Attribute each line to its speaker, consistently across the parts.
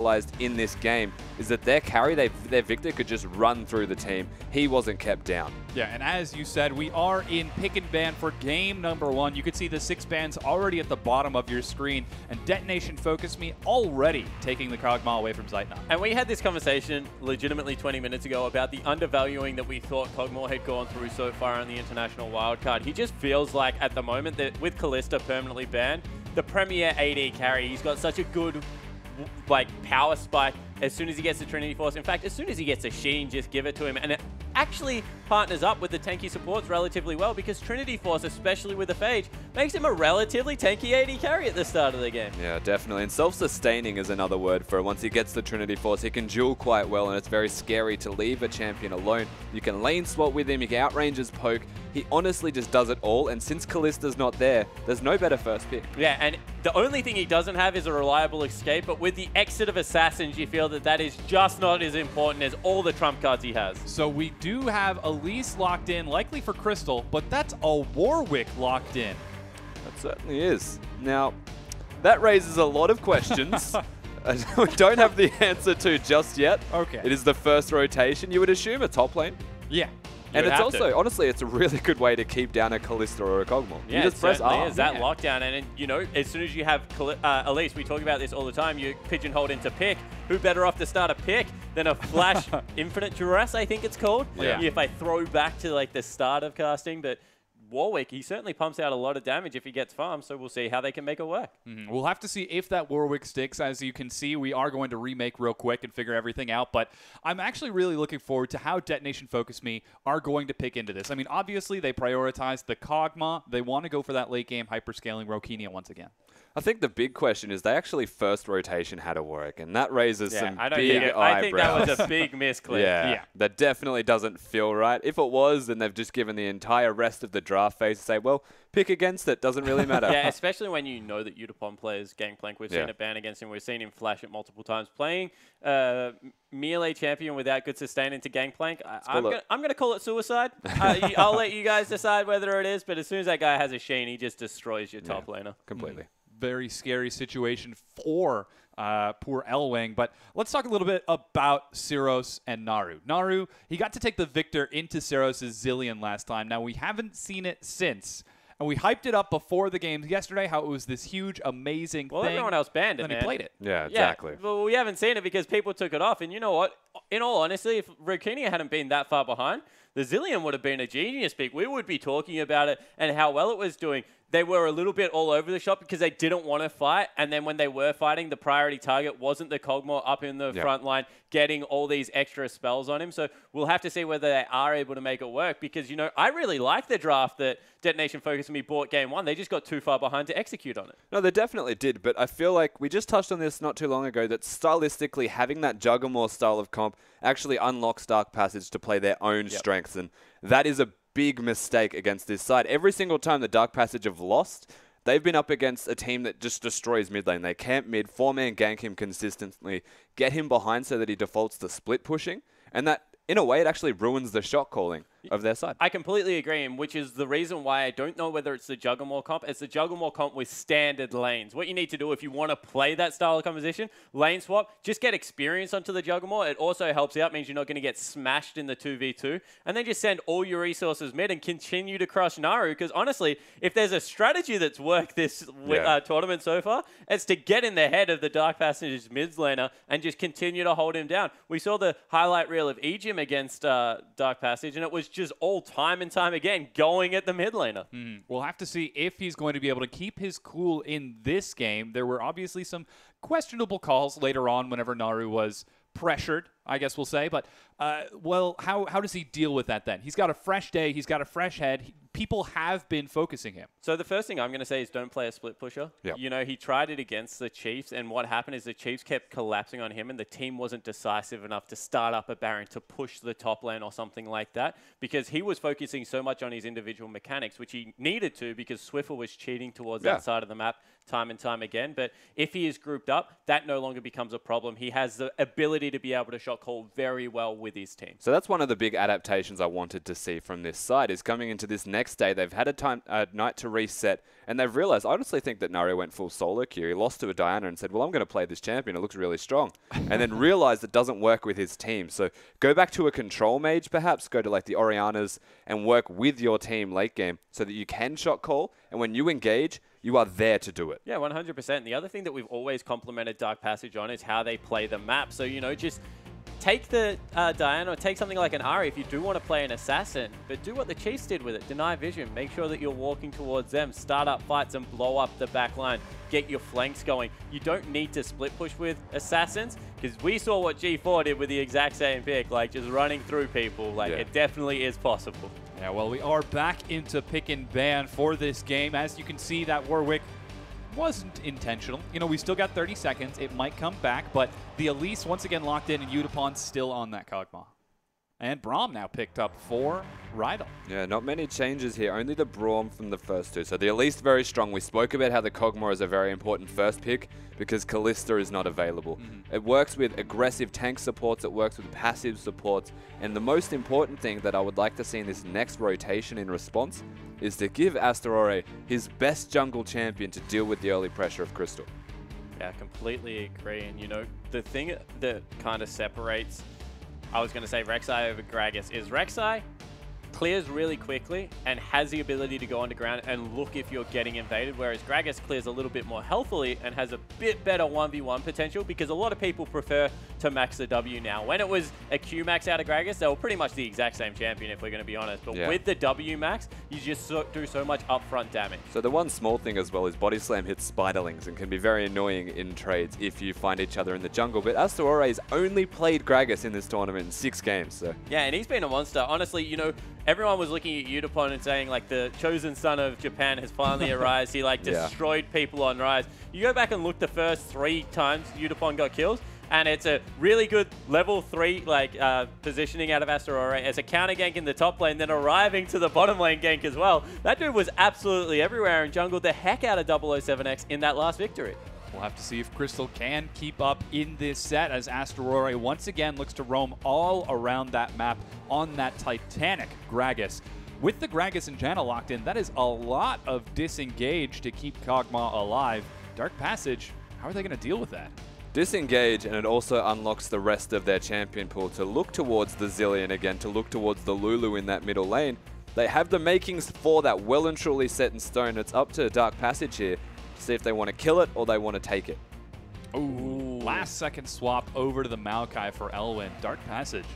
Speaker 1: stabilized in this game is that their carry, their Victor, could just run through the team. He wasn't kept down.
Speaker 2: Yeah, and as you said, we are in pick and ban for game number 1. You can see the 6 bans already at the bottom of your screen, and Detonation FocusMe already taking the Kog'Maw away from Zeitnot.
Speaker 3: And we had this conversation legitimately 20 minutes ago about the undervaluing that we thought Kog'Maw had gone through so far on the international wildcard. He just feels like at the moment that with Kalista permanently banned, the premier AD carry, he's got such a good power spike as soon as he gets the Trinity Force. In fact, as soon as he gets a Sheen, just give it to him. And it actually partners up with the tanky supports relatively well because Trinity Force, especially with the Phage, makes him a relatively tanky AD carry at the start of the game.
Speaker 1: Yeah, definitely. And self-sustaining is another word for it. Once he gets the Trinity Force, he can duel quite well, and it's very scary to leave a champion alone. You can lane swap with him, you can outrange his poke. He honestly just does it all, and since Kalista's not there, there's no better first pick.
Speaker 3: Yeah, and the only thing he doesn't have is a reliable escape, but with the exit of Assassins, you feel that that is just not as important as all the trump cards he has.
Speaker 2: So we do have Elise locked in, likely for Crystal, but that's a Warwick locked in.
Speaker 1: That certainly is. Now, that raises a lot of questions. I don't have the answer to just yet.
Speaker 2: Okay.
Speaker 1: It is the first rotation. You would assume a top lane.
Speaker 2: Yeah.
Speaker 1: And it's also, honestly, it's a really good way to keep down a Kalista or a Kog'Maw.
Speaker 3: Yeah,
Speaker 1: you just press R.
Speaker 3: Is that lockdown. And, you know, as soon as you have Elise, we talk about this all the time, you pigeonhole into pick. Who better off to start a pick than a Flash Infinite Duress, I think it's called?
Speaker 1: Yeah.
Speaker 3: If I throw back to, like, the start of casting. But Warwick, he certainly pumps out a lot of damage if he gets farmed, so we'll see how they can make it work.
Speaker 2: We'll have to see if that Warwick sticks. As you can see, we are going to remake real quick and figure everything out, but I'm actually really looking forward to how Detonation FocusMe are going to pick into this. I mean, obviously, they prioritize the Kog'Maw. They want to go for that late-game hyperscaling Rokenia once again.
Speaker 1: I think the big question is they actually first rotation had a work, and that raises some big eyebrows.
Speaker 3: I think that was a big misclick.
Speaker 1: Yeah, that definitely doesn't feel right. If it was, then they've just given the entire rest of the draft phase to say, well, pick against it, doesn't really matter.
Speaker 3: Yeah, especially when you know that Utapon plays Gangplank. We've seen it ban against him. We've seen him flash it multiple times. Playing melee champion without good sustain into Gangplank, I'm going to call it suicide. I'll let you guys decide whether it is, but as soon as that guy has a Sheen, he just destroys your top laner.
Speaker 1: Completely.
Speaker 2: Very scary situation for poor Elwang. But let's talk a little bit about Syros and Naru. Naru, he got to take the Victor into Syros' Zillion last time. Now, we haven't seen it since. And we hyped it up before the game yesterday, how it was this huge, amazing thing.
Speaker 3: Well, everyone else banned it,
Speaker 2: and he played it.
Speaker 1: Yeah, exactly.
Speaker 3: Yeah, well, we haven't seen it because people took it off. And you know what? In all honesty, if Rokenia hadn't been that far behind, the Zillion would have been a genius pick. We would be talking about it and how well it was doing. They were a little bit all over the shop because they didn't want to fight. And then when they were fighting, the priority target wasn't the Kog'Maw up in the front line, getting all these extra spells on him. So we'll have to see whether they are able to make it work because, you know, I really like the draft that Detonation FocusMe bought game 1. They just got too far behind to execute on it.
Speaker 1: No, they definitely did. But I feel like we just touched on this not too long ago, that stylistically having that Juggernaut style of comp actually unlocks Dark Passage to play their own strengths. And that is a big mistake against this side. Every single time the Dark Passage have lost, they've been up against a team that just destroys mid lane. They camp mid, 4-man gank him consistently, get him behind so that he defaults to split pushing, and that, in a way, it actually ruins the shot calling of their side.
Speaker 3: I completely agree, and which is the reason why I don't know whether it's the Juggernaut comp. It's the Juggernaut comp with standard lanes. What you need to do if you want to play that style of composition, lane swap, just get experience onto the Juggernaut. It also helps out, means you're not going to get smashed in the 2v2, and then just send all your resources mid and continue to crush Naru, because honestly, if there's a strategy that's worked this tournament so far, it's to get in the head of the Dark Passage's mid laner and just continue to hold him down. We saw the highlight reel of Ejim against Dark Passage, and it was just all time and time again going at the mid laner.
Speaker 2: We'll have to see if he's going to be able to keep his cool in this game. There were obviously some questionable calls later on whenever Naru was pressured, I guess we'll say. But, well, how does he deal with that then? He's got a fresh day. He's got a fresh head. People have been focusing him.
Speaker 3: So the first thing I'm going to say is don't play a split pusher.
Speaker 1: Yep.
Speaker 3: You know, he tried it against the Chiefs, and what happened is the Chiefs kept collapsing on him, and the team wasn't decisive enough to start up a Baron to push the top lane or something like that, because he was focusing so much on his individual mechanics, which he needed to because Swiffer was cheating towards that side of the map time and time again. But if he is grouped up, that no longer becomes a problem. He has the ability to be able to shot shot call very well with his team.
Speaker 1: So that's one of the big adaptations I wanted to see from this side, is coming into this next day. They've had a night to reset, and they've realized, I honestly think that Naru went full solo queue. He lost to a Diana and said, well, I'm going to play this champion. It looks really strong. And then realized it doesn't work with his team. So go back to a control mage, perhaps. Go to like the Orianas and work with your team late game so that you can shot call. And when you engage, you are there to do it.
Speaker 3: Yeah, 100%. The other thing that we've always complimented Dark Passage on is how they play the map. So, you know, just take the Diana or take something like an Ahri if you do want to play an assassin, but do what the Chiefs did with it. Deny vision. Make sure that you're walking towards them. Start up fights and blow up the back line. Get your flanks going. You don't need to split push with assassins, because we saw what G4 did with the exact same pick, like just running through people. Like, it definitely is possible.
Speaker 2: Yeah, well, we are back into pick and ban for this game. As you can see, that Warwick wasn't intentional. You know, we still got 30 seconds. It might come back, but the Elise once again locked in, and Udapon still on that Kog'Maw. And Braum now picked up for Rydell. Yeah,
Speaker 1: not many changes here. Only the Braum from the first two. So the Elise very strong. We spoke about how the Kog'Maw is a very important first pick because Kalista is not available. It works with aggressive tank supports. It works with passive supports. And the most important thing that I would like to see in this next rotation in response is to give Astorore his best jungle champion to deal with the early pressure of Crystal.
Speaker 3: Yeah, completely agree. And, you know, the thing that kind of separates, I was going to say Rek'Sai over Gragas, is Rek'Sai clears really quickly and has the ability to go underground and look if you're getting invaded, whereas Gragas clears a little bit more healthily and has a bit better 1v1 potential, because a lot of people prefer to max the W now. When it was a Q max out of Gragas, they were pretty much the exact same champion, if we're going to be honest. But with the W max, you just do so much upfront damage.
Speaker 1: So the one small thing as well is Body Slam hits Spiderlings and can be very annoying in trades if you find each other in the jungle. But Astorore has only played Gragas in this tournament in 6 games. So
Speaker 3: yeah, and he's been a monster. Honestly, you know, everyone was looking at Udapon and saying, like, the chosen son of Japan has finally arisen. He, like, destroyed people on Rise. You go back and look the first 3 times Udapon got kills, and it's a really good level 3, like, positioning out of Astorore as a counter gank in the top lane, then arriving to the bottom lane gank as well. That dude was absolutely everywhere and jungled the heck out of 007X in that last victory.
Speaker 2: We'll have to see if Crystal can keep up in this set, as Astorore once again looks to roam all around that map on that Titanic Gragas. With the Gragas and Janna locked in, that is a lot of disengage to keep Kog'Maw alive. Dark Passage, how are they going to deal with that?
Speaker 1: Disengage, and it also unlocks the rest of their champion pool to look towards the Zilean again, to look towards the Lulu in that middle lane. They have the makings for that well and truly set in stone. It's up to Dark Passage here to see if they want to kill it or they want to take it.
Speaker 2: Ooh, last second swap over to the Maokai for Elwyn. Dark Passage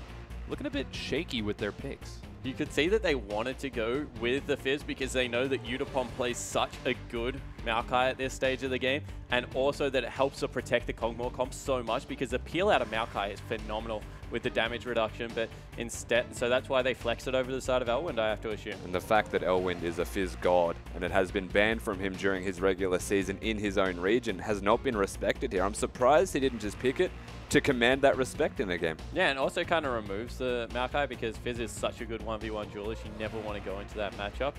Speaker 2: looking a bit shaky with their picks.
Speaker 3: You could see that they wanted to go with the Fizz because they know that Udapon plays such a good Maokai at this stage of the game, and also that it helps to protect the Kog'Maw comp so much because the peel out of Maokai is phenomenal with the damage reduction, but instead, so that's why they flex it over to the side of Elwind, I have to assume.
Speaker 1: And the fact that Elwind is a Fizz god, and it has been banned from him during his regular season in his own region, has not been respected here. I'm surprised he didn't just pick it to command that respect in the game.
Speaker 3: Yeah, and also kind of removes the Maokai because Fizz is such a good 1v1 duelist. You never want to go into that matchup.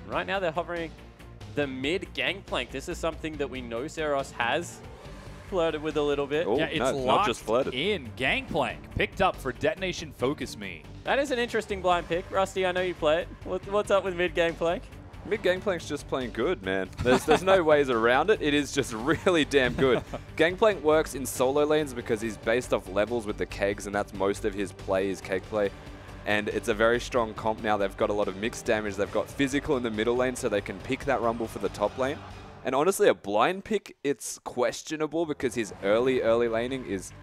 Speaker 3: Right now they're hovering the mid gangplank. This is something that we know Seros has flirted with a little bit.
Speaker 2: Yeah, it's locked not just flirted. In. Gangplank picked up for Detonation FocusMe.
Speaker 3: That is an interesting blind pick. Rusty, I know you play it. What's up with mid gangplank?
Speaker 1: Mid Gangplank's just playing good, man. There's no ways around it. It is just really damn good. Gangplank works in solo lanes because he's based off levels with the kegs, and that's most of his play is keg play. And it's a very strong comp now. They've got a lot of mixed damage. They've got physical in the middle lane, so they can pick that rumble for the top lane. And honestly, a blind pick, it's questionable because his early laning is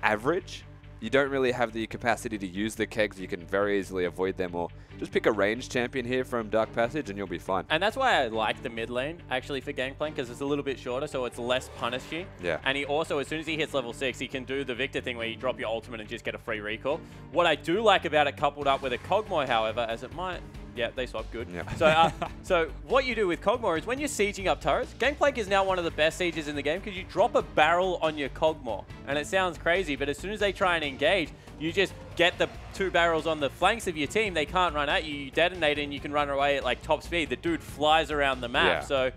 Speaker 1: average. You don't really have the capacity to use the kegs. You can very easily avoid them, or just pick a ranged champion here from Dark Passage and you'll be fine.
Speaker 3: And that's why I like the mid lane, actually, for Gangplank, because it's a little bit shorter, so it's less punishing.
Speaker 1: Yeah.
Speaker 3: And he also, as soon as he hits level 6, he can do the Victor thing where you drop your ultimate and just get a free recall. What I do like about it, coupled up with a Kog'Maw, however, as it might... Yeah, they swap good.
Speaker 1: Yeah.
Speaker 3: So what you do with Kog'Maw is when you're sieging up turrets, Gangplank is now one of the best sieges in the game because you drop a barrel on your Kog'Maw. And it sounds crazy, but as soon as they try and engage, you just get the 2 barrels on the flanks of your team. They can't run at you. You detonate and you can run away at like top speed. The dude flies around the map.
Speaker 1: Yeah.
Speaker 3: So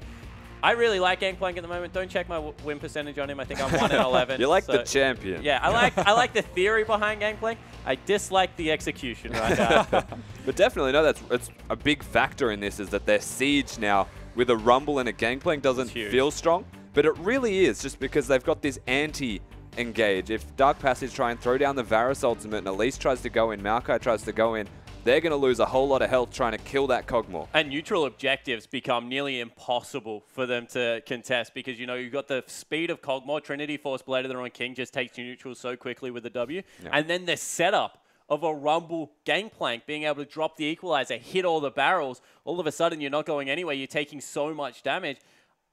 Speaker 3: I really like Gangplank at the moment. Don't check my win percentage on him. I think I'm 1-11.
Speaker 1: You're like
Speaker 3: so
Speaker 1: the champion.
Speaker 3: Yeah, I like the theory behind Gangplank. I dislike the execution right now.
Speaker 1: But definitely, no, it's a big factor in this is that their siege now with a Rumble and a Gangplank doesn't feel strong, but it really is just because they've got this anti-engage. If Dark Passage try and throw down the Varus ultimate and Elise tries to go in, Maokai tries to go in, they're going to lose a whole lot of health trying to kill that Kog'Maw.
Speaker 3: And neutral objectives become nearly impossible for them to contest because, you know, you've got the speed of Kog'Maw. Trinity Force Bladed on King just takes you neutral so quickly with the W. Yeah. And then the setup of a Rumble Gangplank, being able to drop the equalizer, hit all the barrels, all of a sudden you're not going anywhere. You're taking so much damage.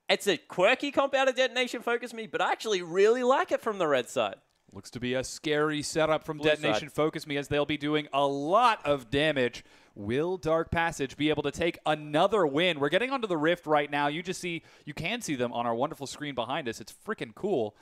Speaker 3: It's a quirky comp out of Detonation FocusMe, but I actually really like it from the red side.
Speaker 2: Looks to be a scary setup from Detonation FocusMe as they'll be doing a lot of damage. Will Dark Passage be able to take another win? We're getting onto the Rift right now. You can see them on our wonderful screen behind us. It's freaking cool.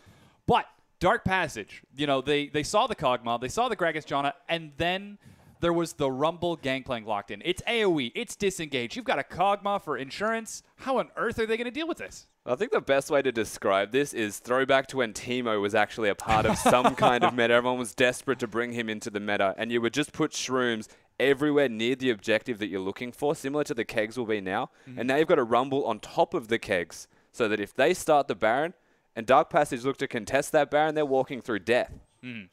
Speaker 2: But Dark Passage, you know, they saw the Kog'Maw, they saw the Gragas Janna, and then there was the Rumble Gangplank locked in. It's AoE, it's disengage. You've got a Kog'Maw for insurance. How on earth are they going to deal with this?
Speaker 1: I think the best way to describe this is throwback to when Teemo was actually a part of some kind of meta. Everyone was desperate to bring him into the meta, and you would just put shrooms everywhere near the objective that you're looking for, similar to the kegs will be now. And now you've got a Rumble on top of the kegs, so that if they start the Baron, and Dark Passage look to contest that Baron, they're walking through death.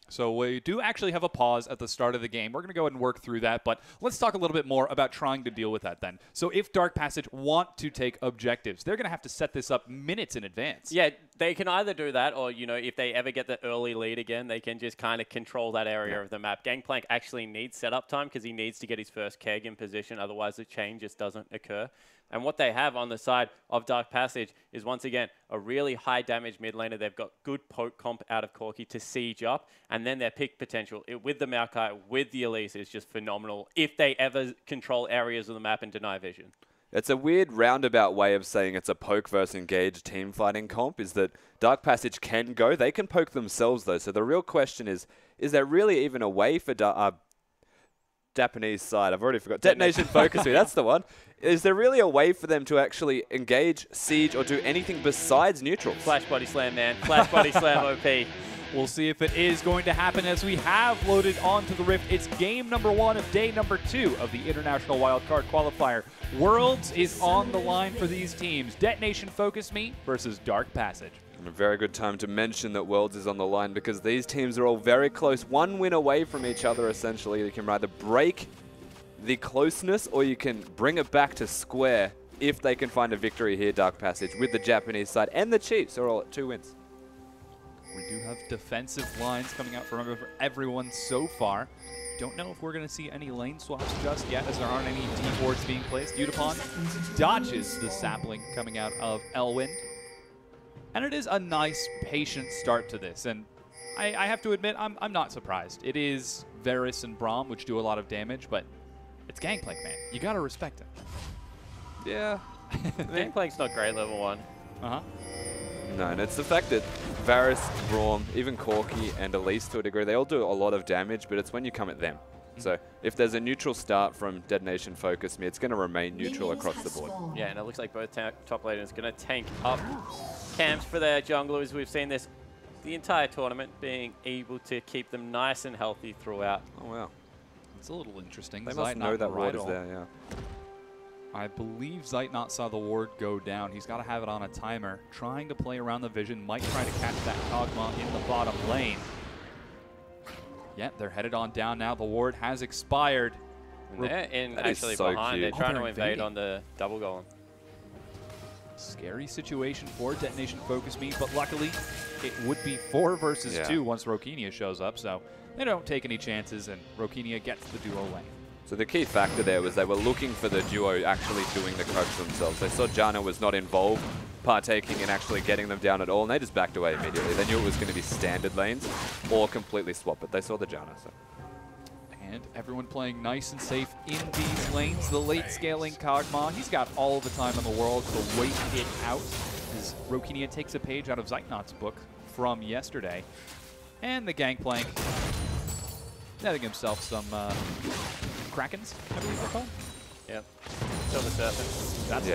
Speaker 2: So we do actually have a pause at the start of the game. We're going to go ahead and work through that, but let's talk a little bit more about trying to deal with that then. So if Dark Passage want to take objectives, they're going to have to set this up minutes in advance.
Speaker 3: Yeah, they can either do that or, you know, if they ever get the early lead again, they can just kind of control that area of the map. Gangplank actually needs setup time because he needs to get his first keg in position, otherwise the chain just doesn't occur. And what they have on the side of Dark Passage is, once again, a really high damage mid laner. They've got good poke comp out of Corki to siege up. And then their pick potential with the Maokai, with the Elise, is just phenomenal if they ever control areas of the map and deny vision.
Speaker 1: It's a weird roundabout way of saying it's a poke versus engage team fighting comp, is that Dark Passage can go. They can poke themselves, though. So the real question is there really even a way for Japanese side? I've already forgot. Detonation FocusMe, that's the one. Is there really a way for them to actually engage, siege, or do anything besides neutral?
Speaker 3: Flash Body Slam, man. Flash Body Slam OP.
Speaker 2: We'll see if it is going to happen as we have loaded onto the Rift. It's game number 1 of day number 2 of the International Wildcard Qualifier. Worlds is on the line for these teams. Detonation FocusMe versus Dark Passage.
Speaker 1: And a very good time to mention that Worlds is on the line because these teams are all very close. One win away from each other, essentially. You can either break the closeness or you can bring it back to square if they can find a victory here, Dark Passage, with the Japanese side. And the Chiefs are all at 2 wins.
Speaker 2: We do have defensive lines coming out for everyone so far. Don't know if we're going to see any lane swaps just yet, as there aren't any T-boards being placed. Utapon dodges the sapling coming out of Elwind. And it is a nice, patient start to this. And I have to admit, I'm not surprised. It is Varus and Braum, which do a lot of damage, but it's Gangplank, man. You got to respect it.
Speaker 3: Yeah. Gangplank's not great level 1.
Speaker 1: No, and it's the fact that Varus, Braum, even Corki, and Elise to a degree, they all do a lot of damage, but it's when you come at them. So if there's a neutral start from Detonation FocusMe, it's going to remain neutral across the board.
Speaker 3: Yeah, and it looks like both top laners going to tank up camps for their junglers. We've seen this the entire tournament, being able to keep them nice and healthy throughout.
Speaker 1: Oh, wow.
Speaker 2: It's a little interesting.
Speaker 1: They must know that ward is there, yeah.
Speaker 2: I believe Zeitnot saw the ward go down. He's got to have it on a timer. Trying to play around the vision. Might try to catch that Kog'Maw in the bottom lane. Yeah, they're headed on down now. The ward has expired.
Speaker 3: And they're in actually so behind. Cute. They're trying to invade on the double golem.
Speaker 2: Scary situation for Detonation FocusMe, but luckily it would be 4 versus 2 once Rokenia shows up, so they don't take any chances, and Rokenia gets the duo lane.
Speaker 1: So the key factor there was they were looking for the duo actually doing the Kogs themselves. They saw Janna was not involved, partaking in actually getting them down at all, and they just backed away immediately. They knew it was going to be standard lanes or completely swap, but they saw the Janna. So.
Speaker 2: And everyone playing nice and safe in these lanes. The late scaling Kog'Maw, he's got all the time in the world to wait it out as Rokenia takes a page out of Zeitnot's book from yesterday. And the Gangplank netting himself some Krakens, I believe they're called.
Speaker 3: Yep. Silver Serpent.
Speaker 1: That's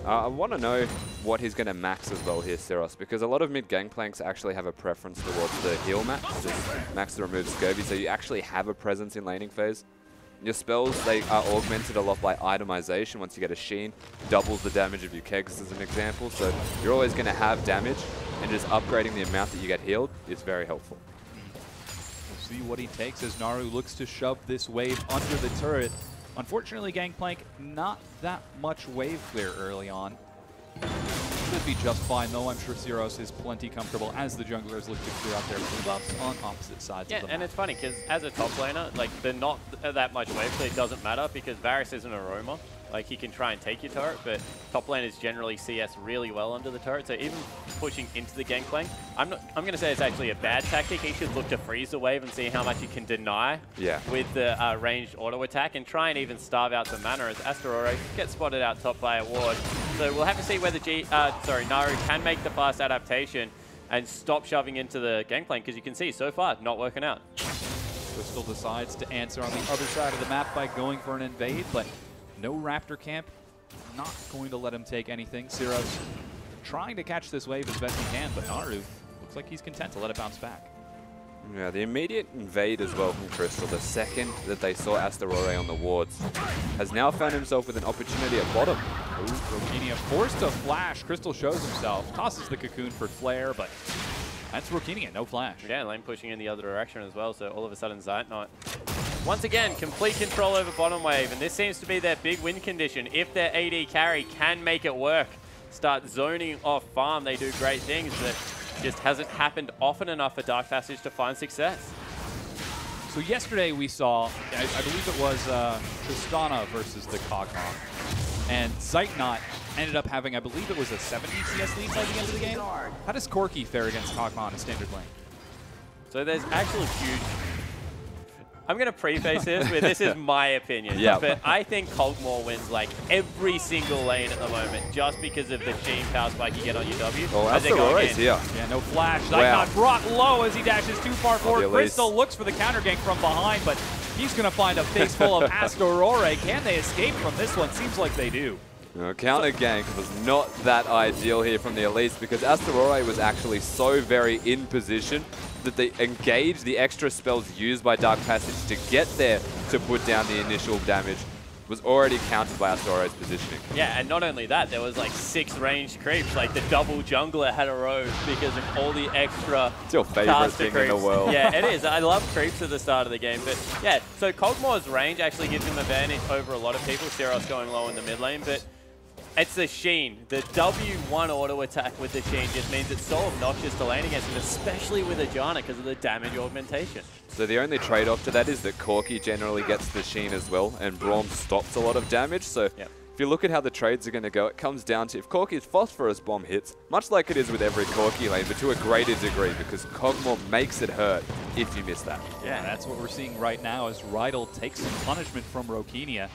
Speaker 1: I want to know what he's going to max as well here, Siros, because a lot of mid-gangplanks actually have a preference towards the heal max, just max to remove Scurvy, so you actually have a presence in laning phase. Your spells, they are augmented a lot by itemization. Once you get a Sheen, doubles the damage of your kegs as an example, so you're always going to have damage, and just upgrading the amount that you get healed is very helpful.
Speaker 2: We'll see what he takes as Naru looks to shove this wave under the turret. Unfortunately, Gangplank, not that much wave clear early on. Should be just fine, though. I'm sure Siros is plenty comfortable as the junglers look to clear out their blue buffs on opposite sides of the map.
Speaker 3: And it's funny, because as a top laner, like, the not that much wave clear doesn't matter, because Varus isn't a roamer. Like, he can try and take your turret, but top laners generally CS really well under the turret, so even pushing into the Gangplank, I'm going to say it's actually a bad tactic. He should look to freeze the wave and see how much he can deny with the ranged auto attack, and try and even starve out the mana as Astaroth gets spotted out top by a ward. So we'll have to see whether Naru can make the fast adaptation and stop shoving into the Gangplank, because you can see so far not working out.
Speaker 2: Crystal decides to answer on the other side of the map by going for an invade, but no Raptor camp, not going to let him take anything. Siros trying to catch this wave as best he can, but Naru looks like he's content to let it bounce back.
Speaker 1: Yeah, the immediate invade as well from Crystal, the second that they saw Astaroth on the wards, has now found himself with an opportunity at bottom.
Speaker 2: Rokenia forced to flash. Crystal shows himself, tosses the cocoon for flare, but that's Rokenia, no flash.
Speaker 3: Yeah, lane pushing in the other direction as well, so all of a sudden Zeitnot, once again, complete control over bottom wave, and this seems to be their big win condition. If their AD carry can make it work, start zoning off farm, they do great things, but just hasn't happened often enough for Dark Passage to find success.
Speaker 2: So yesterday we saw, I believe it was Tristana versus the Kog'Maw, and Zeitnot ended up having, I believe it was a 70 CS lead by the end of the game. How does Corki fare against Kog'Maw in a standard lane?
Speaker 3: So there's actually huge... I'm going to preface this with this is my opinion, but I think Kog'Maw wins like every single lane at the moment just because of the Sheen power spike you get on your W.
Speaker 1: Oh, that's the Royce,
Speaker 2: Yeah, no flash. Zeitnot brought low as he dashes too far forward. Crystal looks for the counter gank from behind, but he's going to find a face full of Astaroth. Can they escape from this one? Seems like they do.
Speaker 1: No, counter gank was not that ideal here from the Elites, because Astaroth was actually so very in position that they engaged the extra spells used by Dark Passage to get there to put down the initial damage was already countered by Astaroth's positioning.
Speaker 3: Yeah, and not only that, there was like 6 ranged creeps. Like the double jungler had a rose because of all the extra
Speaker 1: It's your favorite thing
Speaker 3: creeps
Speaker 1: in the world.
Speaker 3: Yeah, it is. I love creeps at the start of the game. But yeah, so Kog'Maw's range actually gives him advantage over a lot of people. Siros going low in the mid lane, but it's the Sheen. The W1 auto attack with the Sheen just means it's so obnoxious to lane against him, especially with a Janna because of the damage augmentation.
Speaker 1: So the only trade-off to that is that Corki generally gets the Sheen as well, and Braum stops a lot of damage. So if you look at how the trades are going to go, it comes down to if Corki's Phosphorus Bomb hits, much like it is with every Corki lane, but to a greater degree, because Kog'Maw makes it hurt if you miss that.
Speaker 2: Yeah, that's what we're seeing right now as Rydal takes some punishment from Rokenia.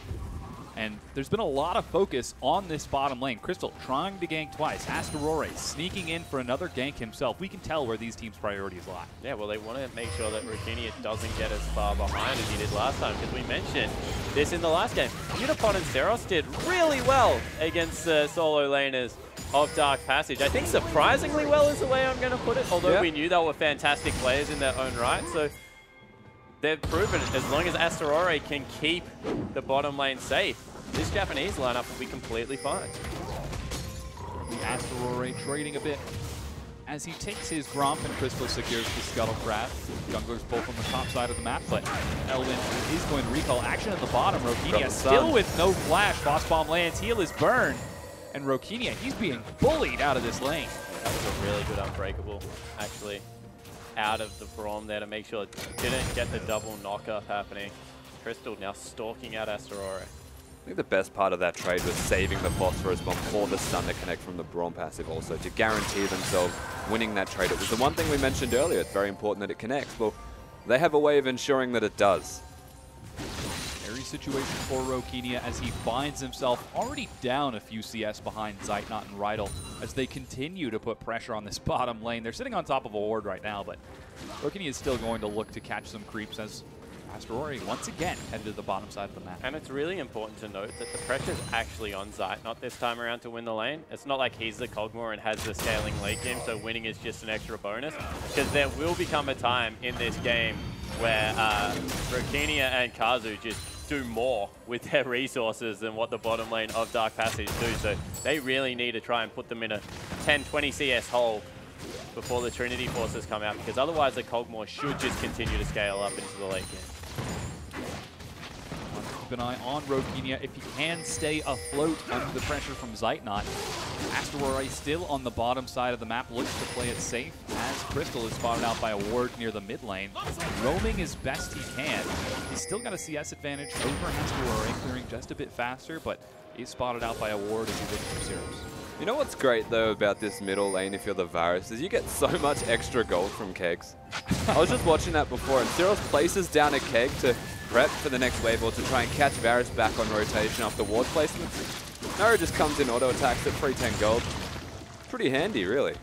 Speaker 2: And there's been a lot of focus on this bottom lane. Crystal trying to gank twice. Astaroth sneaking in for another gank himself. We can tell where these teams' priorities lie.
Speaker 3: Yeah, well, they want to make sure that Rokenia doesn't get as far behind as he did last time, because we mentioned this in the last game. Unipod and Zeros did really well against the solo laners of Dark Passage. I think surprisingly well is the way I'm going to put it, although we knew they were fantastic players in their own right. So they've proven as long as Astaroth can keep the bottom lane safe, this Japanese lineup will be completely fine.
Speaker 2: The Astaroth trading a bit as he takes his Gromp, and Crystal secures the Scuttle Crab. Junglers both on the top side of the map, but Elvin is going to recall action at the bottom. Rokenia still with no flash. Boss Bomb lands, heal is burned. And Rokenia, he's being bullied out of this lane.
Speaker 3: Yeah, that was a really good Unbreakable, actually, out of the Braum there to make sure it didn't get the double knock-up happening. Crystal now stalking out Astaroth.
Speaker 1: I think the best part of that trade was saving the Phosphorus Bomb for the stun to connect from the Braum passive also, to guarantee themselves winning that trade. It was the one thing we mentioned earlier, it's very important that it connects. Well, they have a way of ensuring that it does.
Speaker 2: Scary situation for Rokenia as he finds himself already down a few CS behind Zeitnot and Rydal as they continue to put pressure on this bottom lane. They're sitting on top of a ward right now, but Rokenia is still going to look to catch some creeps as Asteroid once again headed to the bottom side of the map.
Speaker 3: And it's really important to note that the pressure's actually on Zeit, not this time around to win the lane. It's not like he's the Cogmore and has the scaling late game, so winning is just an extra bonus. Because there will become a time in this game where Rokinia and Kazu just do more with their resources than what the bottom lane of Dark Passage do. So they really need to try and put them in a 10-20 CS hole before the Trinity Forces come out, because otherwise the Cogmore should just continue to scale up into the late game.
Speaker 2: Keep an eye on Rokinia if he can stay afloat under the pressure from Zeitnot. Asteroid still on the bottom side of the map, looks to play it safe as Crystal is spotted out by a ward near the mid lane. Roaming as best he can. He's still got a CS advantage over Asteroid, clearing just a bit faster, but he's spotted out by a ward as he looks for Zeros.
Speaker 1: You know what's great, though, about this middle lane if you're the Varus, is you get so much extra gold from kegs. I was just watching that before, and Zeros places down a keg to prep for the next wave or to try and catch Varus back on rotation after ward placements. Naru just comes in, auto-attacks at free 10 gold. Pretty handy, really.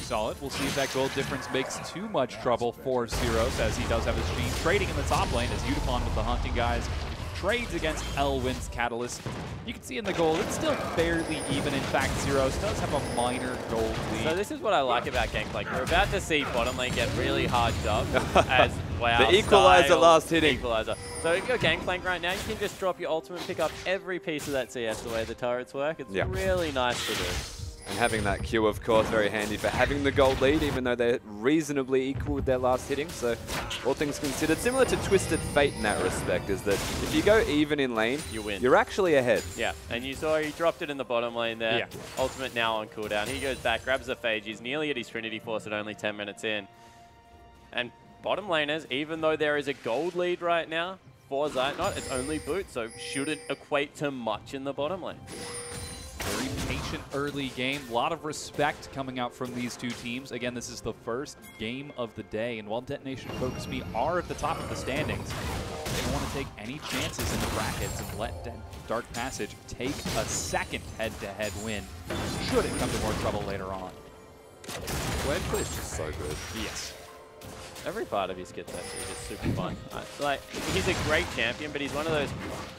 Speaker 2: Solid. We'll see if that gold difference makes too much trouble for Zeros, as he does have his Sheen trading in the top lane as Udapon with the hunting guys trades against Elwin's Catalyst. You can see in the gold, it's still fairly even. In fact, Zeros does have a minor gold lead.
Speaker 3: So this is what I like about Gangplank. We're about to see bottom lane get really hard dubbed as wow.
Speaker 1: The equalizer last hitting.
Speaker 3: Equalizer. So if you're Gangplank right now, you can just drop your ultimate, pick up every piece of that CS the way the turrets work. It's really nice to do.
Speaker 1: And having that Q, of course, very handy for having the gold lead, even though they're reasonably equal with their last hitting. So, all things considered, similar to Twisted Fate in that respect, is that if you go even in lane,
Speaker 3: you win.
Speaker 1: You're actually ahead.
Speaker 3: Yeah, and you saw he dropped it in the bottom lane there. Yeah. Ultimate now on cooldown. He goes back, grabs the Phage. He's nearly at his Trinity Force at only 10 minutes in. And bottom laners, even though there is a gold lead right now for Zeitnot, it's only boot, so shouldn't equate to much in the bottom lane.
Speaker 2: Very patient early game. A lot of respect coming out from these two teams. Again, this is the first game of the day, and while DetonatioN FocusMe are at the top of the standings, they don't want to take any chances in the brackets and let Dark Passage take a second head-to-head win should it come to more trouble later on.
Speaker 1: Wildcard is just so good.
Speaker 2: Yes.
Speaker 3: Every part of his kit's actually just super fun. Like, he's a great champion, but he's one of those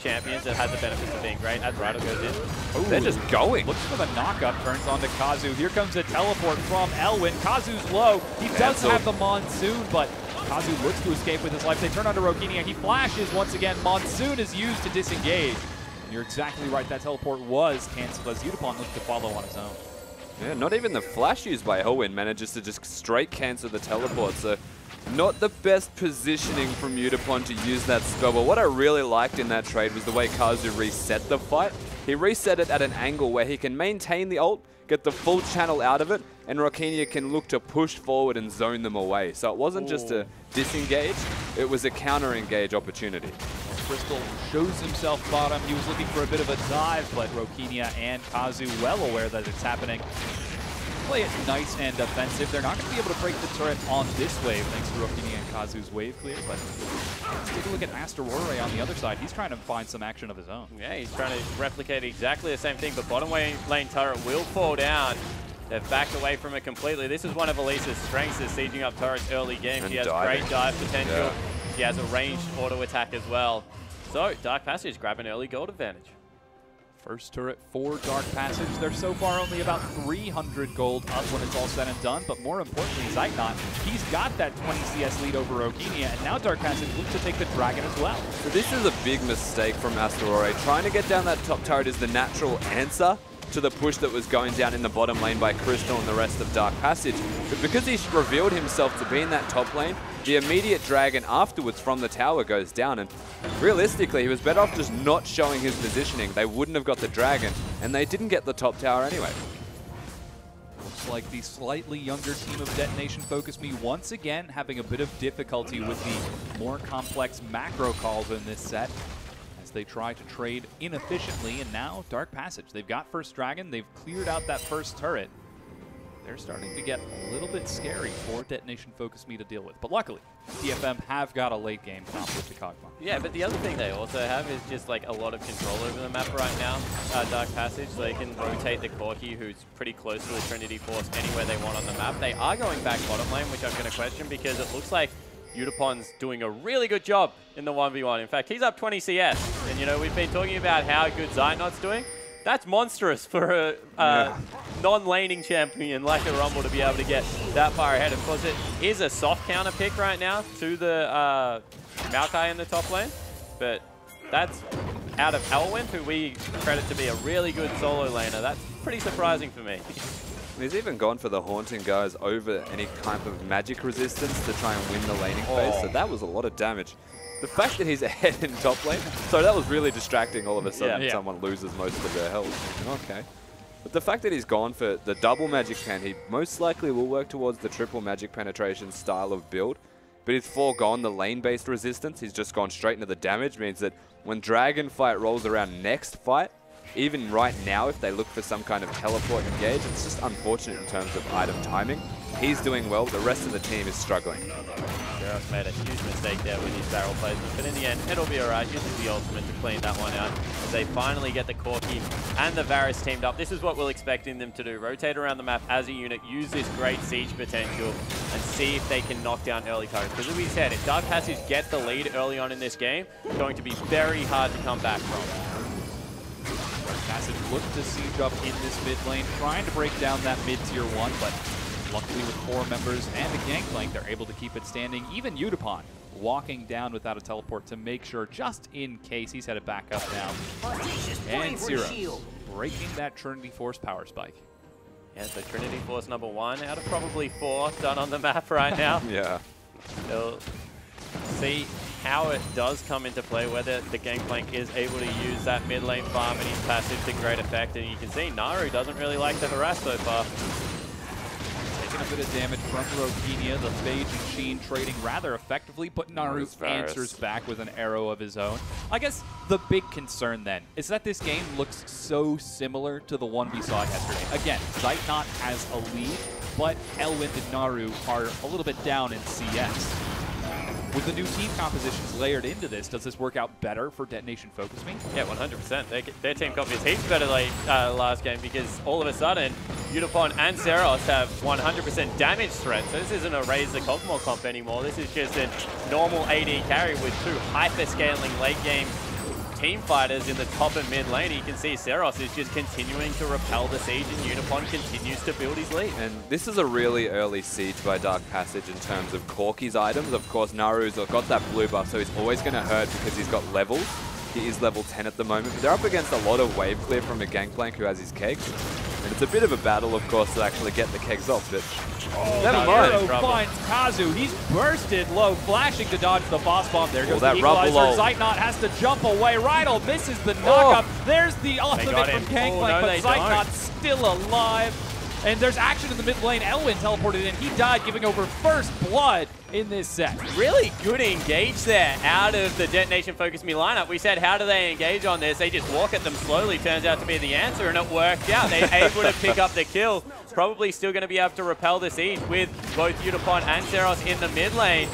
Speaker 3: champions that has the benefits of being great. As Rydell goes in.
Speaker 1: Ooh, they're just going.
Speaker 2: Looks for the knockup, turns on to Kazu. Here comes a teleport from Elwin. Kazu's low. He does have the Monsoon, but Kazu looks to escape with his life. They turn onto Rokinia. He flashes once again. Monsoon is used to disengage. And you're exactly right. That teleport was canceled as Udapon looked to follow on his own.
Speaker 1: Yeah, not even the flash used by Elwin manages to just straight cancel the teleport. So not the best positioning from Udapon to use that spell, but what I really liked in that trade was the way Kazu reset the fight. He reset it at an angle where he can maintain the ult, get the full channel out of it, and Rokinia can look to push forward and zone them away. So it wasn't just a disengage, it was a counter-engage opportunity.
Speaker 2: Crystal shows himself bottom. He was looking for a bit of a dive, but Rokinia and Kazu well aware that it's happening. Play it nice and defensive. They're not going to be able to break the turret on this wave thanks to Rokinia and Kazu's wave clear, but let's take a look at Asteroid on the other side. He's trying to find some action of his own.
Speaker 3: Yeah, he's trying to replicate exactly the same thing, but bottom lane turret will fall down. They've backed away from it completely. This is one of Elisa's strengths, is sieging up turrets early game.
Speaker 1: And
Speaker 3: she has great dive potential. She has a ranged auto attack as well. So, Dark Passage grab an early gold advantage.
Speaker 2: First turret for Dark Passage. They're so far only about 300 gold up when it's all said and done, but more importantly, Zeitnot, he's got that 20 CS lead over Rokinia, and now Dark Passage looks to take the Dragon as well.
Speaker 1: So this is a big mistake from Asteroid. Trying to get down that top turret is the natural answer to the push that was going down in the bottom lane by Crystal and the rest of Dark Passage. But because he revealed himself to be in that top lane, the immediate Dragon afterwards from the tower goes down, and realistically he was better off just not showing his positioning. They wouldn't have got the Dragon, and they didn't get the top tower anyway.
Speaker 2: Looks like the slightly younger team of DetonatioN FocusMe once again having a bit of difficulty with the more complex macro calls in this set, as they try to trade inefficiently. And now Dark Passage, they've got first Dragon, they've cleared out that first turret. They're starting to get a little bit scary for DetonatioN FocusMe to deal with. But luckily, DFM have got a late game comp with the Cogma.
Speaker 3: Yeah, but the other thing they also have is just like a lot of control over the map right now, Dark Passage. So they can rotate the Corki, who's pretty close to the Trinity Force, anywhere they want on the map. They are going back bottom lane, which I'm going to question because it looks like Udapon's doing a really good job in the 1v1. In fact, he's up 20 CS. And, you know, we've been talking about how good Zeitnot's doing. That's monstrous for a non-laning champion like a Rumble to be able to get that far ahead. Of course, it is a soft counter pick right now to the Maokai in the top lane. But that's out of Elwyn, who we credit to be a really good solo laner. That's pretty surprising for me.
Speaker 1: He's even gone for the Haunting guys over any kind of magic resistance to try and win the laning phase, so that was a lot of damage. The fact that he's ahead in top lane, so that was really distracting. All of a sudden someone loses most of their health. Okay. But the fact that he's gone for the double magic pen, he most likely will work towards the triple magic penetration style of build, but he's foregone the lane-based resistance. He's just gone straight into the damage, means that when Dragon Fight rolls around next fight, even right now, if they look for some kind of teleport engage, it's just unfortunate in terms of item timing. He's doing well, the rest of the team is struggling.
Speaker 3: Zeros made a huge mistake there with his barrel placement, but in the end, it'll be alright. Uses the ultimate to clean that one out as they finally get the Corki and the Varus teamed up. This is what we're expecting them to do. Rotate around the map as a unit, use this great siege potential, and see if they can knock down early turrets. Because as we said, if Dark Passage get the lead early on in this game, it's going to be very hard to come back from.
Speaker 2: Passage looked to siege up in this mid lane, trying to break down that mid-tier 1, but luckily with 4 members and a gangplank, they're able to keep it standing. Even Udapon walking down without a teleport to make sure, just in case, he's headed back up now. And Zero breaking that Trinity Force power spike.
Speaker 3: Yeah, so Trinity Force number 1 out of probably 4 done on the map right now.
Speaker 1: Yeah.
Speaker 3: They'll see how it does come into play, whether the Gangplank is able to use that mid lane farm and his passive to great effect. And you can see Naru doesn't really like the harass so far.
Speaker 2: Taking a bit of damage from Rokinia, the Phage and Sheen trading rather effectively, but Naru answers back with an arrow of his own. I guess the big concern then is that this game looks so similar to the one we saw yesterday. Again, Zeitnot has a lead, but Elwyn and Naru are a little bit down in CS. With the new team compositions layered into this, does this work out better for Detonation FocusMe?
Speaker 3: Yeah, 100%. Their team comp is heaps better than last game, because all of a sudden, Udapon and Seros have 100% damage threat. So this isn't a raise the Cosmo comp anymore. This is just a normal AD carry with 2 hyper-scaling late-game team fighters in the top and mid lane. You can see Seros is just continuing to repel the siege, and Udapon continues to build his lead.
Speaker 1: And this is a really early siege by Dark Passage in terms of Corki's items. Of course, Naru's got that blue buff, so he's always going to hurt because he's got levels. He is level 10 at the moment, but they're up against a lot of wave clear from a Gangplank who has his kegs. And it's a bit of a battle, of course, to actually get the kegs off, but never mind.
Speaker 2: Arrow finds Kazu. He's bursted low, flashing to dodge the boss bomb. There goes
Speaker 1: that
Speaker 2: the equalizer.
Speaker 1: Rumble.
Speaker 2: Zeitnot has to jump away. Rydell misses the knockup. There's the ultimate from Gangplank, but Zeitnot's still alive. And there's action in the mid lane. Elwyn teleported in. He died, giving over first blood in this set.
Speaker 3: Really good engage there out of the Detonation FocusMe lineup. We said, how do they engage on this? They just walk at them slowly. Turns out to be the answer, and it worked out. They're able to pick up the kill. Probably still going to be able to repel the siege with both Udapon and Seros in the mid lane.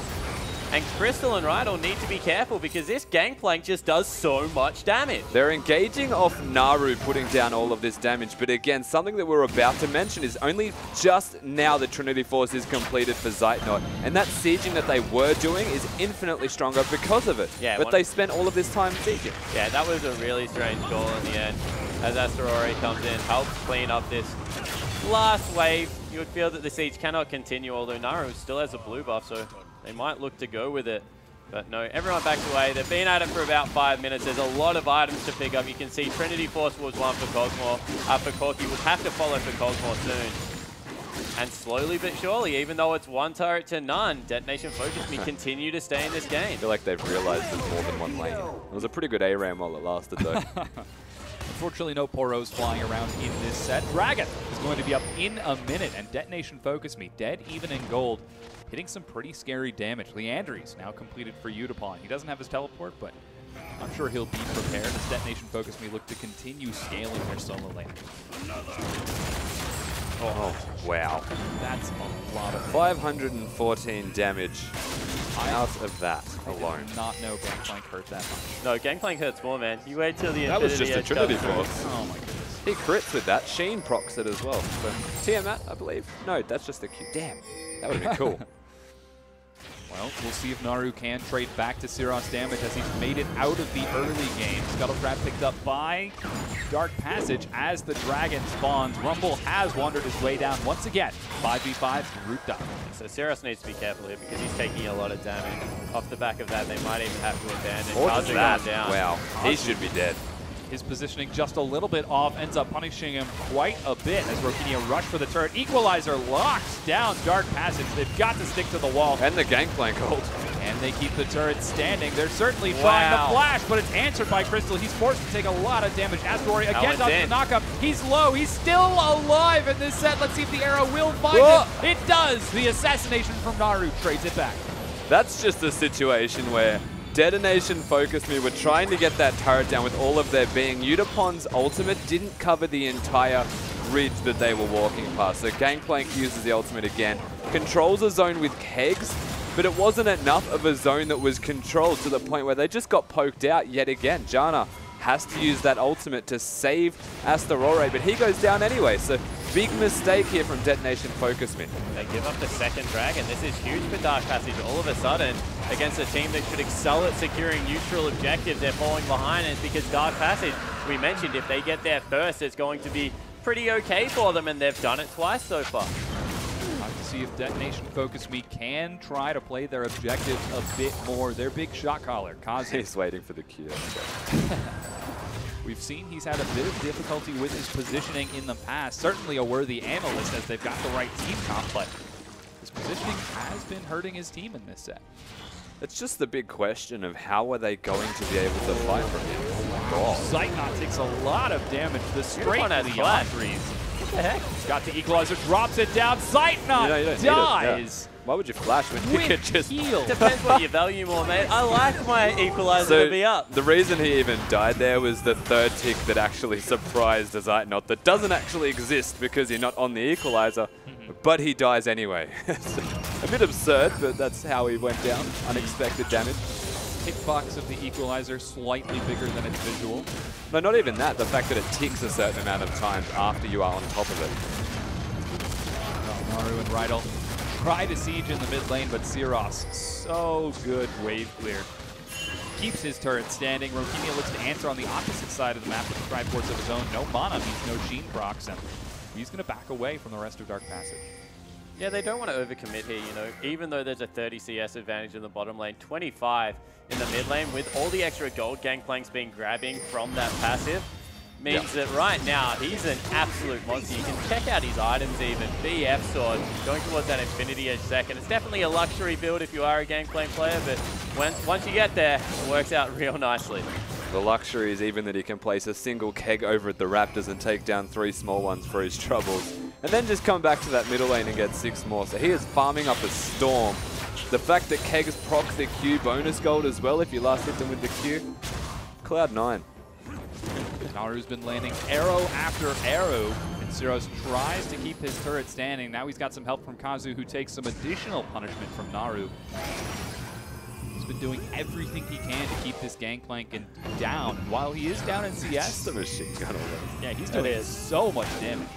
Speaker 3: And Crystal and Rydell need to be careful, because this Gangplank just does so much damage.
Speaker 1: They're engaging off Naru, putting down all of this damage. But again, something that we're about to mention is only just now the Trinity Force is completed for Zeitnot. And that sieging that they were doing is infinitely stronger because of it.
Speaker 3: Yeah,
Speaker 1: but they spent all of this time sieging.
Speaker 3: Yeah, that was a really strange call in the end. As Asterori comes in, helps clean up this last wave. You would feel that the siege cannot continue, although Naru still has a blue buff, so they might look to go with it. But no, everyone backs away. They've been at it for about 5 minutes. There's a lot of items to pick up. You can see Trinity Force was one for Cosmo. For Corki, will have to follow for Cosmo soon. And slowly but surely, even though it's 1 turret to none, Detonation FocusMe continue to stay in this game.
Speaker 1: I feel like they've realized there's more than one lane. It was a pretty good ARAM while it lasted, though.
Speaker 2: Unfortunately, no Poros flying around in this set. Dragon is going to be up in a minute, and Detonation FocusMe, dead even in gold, hitting some pretty scary damage. Leandry's now completed for Udapon. He doesn't have his teleport, but I'm sure he'll be prepared as Detonation FocusMe look to continue scaling their solo lane.
Speaker 1: Oh, wow.
Speaker 2: That's a lot of
Speaker 1: 514 damage out of that alone.
Speaker 2: I did not know Gangplank hurt that much.
Speaker 3: No, Gangplank hurts more, man. You wait till the
Speaker 1: That was just a Trinity
Speaker 3: comes through.
Speaker 1: Force.
Speaker 2: Oh my goodness.
Speaker 1: He crits with that. Sheen procs it as well. So Tiamat, I believe. No, that's just a Q. Damn. That would have been cool.
Speaker 2: Well, we'll see if Naru can trade back to Siros damage as he's made it out of the early game. Scuttle Crab picked up by Dark Passage as the dragon spawns. Rumble has wandered his way down once again. 5v5 grouped up.
Speaker 3: So Siros needs to be careful here because he's taking a lot of damage. Off the back of that, they might even have to abandon.
Speaker 1: What is that?
Speaker 3: Down.
Speaker 1: Wow, he should be dead.
Speaker 2: His positioning just a little bit off, ends up punishing him quite a bit as Rokinia rush for the turret. Equalizer locks down Dark Passage. They've got to stick to the wall.
Speaker 1: And the Gangplank hold.
Speaker 2: And they keep the turret standing. They're certainly trying to flash, but it's answered by Crystal. He's forced to take a lot of damage. Asteroid again does the knockup. He's low. He's still alive in this set. Let's see if the arrow will find him. It does. The assassination from Naru trades it back.
Speaker 1: That's just a situation where Detonation FocusMe were trying to get that turret down with all of their being. Udapon's ultimate didn't cover the entire ridge that they were walking past. So Gangplank uses the ultimate again, controls a zone with kegs, but it wasn't enough of a zone that was controlled to the point where they just got poked out yet again. Janna has to use that ultimate to save Asterore, but he goes down anyway. So big mistake here from Detonation FocusMe.
Speaker 3: They give up the second dragon. This is huge for Dark Passage. All of a sudden, against a team that should excel at securing neutral objectives, they're falling behind. And it's because Dark Passage, we mentioned, if they get there first, it's going to be pretty okay for them, and they've done it twice so far.
Speaker 2: Time to see if Detonation FocusMe can try to play their objectives a bit more. Their big shot caller, Kazu.
Speaker 1: He's waiting for the cue.
Speaker 2: We've seen he's had a bit of difficulty with his positioning in the past. Certainly a worthy analyst as they've got the right team comp, but his positioning has been hurting his team in this set.
Speaker 1: It's just the big question of how are they going to be able to fight from him? Oh my god.
Speaker 2: Zeitnot takes a lot of damage. The straight
Speaker 3: on
Speaker 2: to
Speaker 3: that
Speaker 2: the
Speaker 3: flash.
Speaker 2: Andres.
Speaker 3: What the heck?
Speaker 2: He's got the equalizer, drops it down. Zeitnot
Speaker 1: You don't
Speaker 2: dies.
Speaker 1: Why would you flash when you could just...
Speaker 2: heal.
Speaker 3: Depends what you value more, mate. I like my equalizer to be up.
Speaker 1: The reason he even died there was the third tick that actually surprised a Zeitnot that doesn't actually exist because you're not on the equalizer, but he dies anyway. A bit absurd, but that's how he went down. Unexpected damage.
Speaker 2: Hitbox of the equalizer slightly bigger than its visual.
Speaker 1: No, not even that. The fact that it ticks a certain amount of times after you are on top of it.
Speaker 2: Naru and Rydal try to siege in the mid lane, but Siros, so good wave clear. Keeps his turret standing. Rokinia looks to answer on the opposite side of the map with the triports of his own. No mana means no Sheen procs, and he's going to back away from the rest of Dark Passage.
Speaker 3: Yeah, they don't want to overcommit here, you know. Even though there's a 30 CS advantage in the bottom lane, 25 in the mid lane, with all the extra gold Gangplank's been grabbing from that passive, means that right now he's an absolute monster. You can check out his items even. BF sword, going towards that Infinity Edge second. It's definitely a luxury build if you are a Gangplank player, but once you get there, it works out real nicely.
Speaker 1: The luxury is even that he can place a single keg over at the Raptors and take down 3 small ones for his troubles. And then just come back to that middle lane and get 6 more. So he is farming up a storm. The fact that kegs proc the Q bonus gold as well if you last hit them with the Q. Cloud9.
Speaker 2: Naru's been landing arrow after arrow, and Siros tries to keep his turret standing. Now he's got some help from Kazu, who takes some additional punishment from Naru. He's been doing everything he can to keep this Gangplank down. While he is down in CS,
Speaker 1: the machine gun already.
Speaker 2: yeah, he's doing so much damage.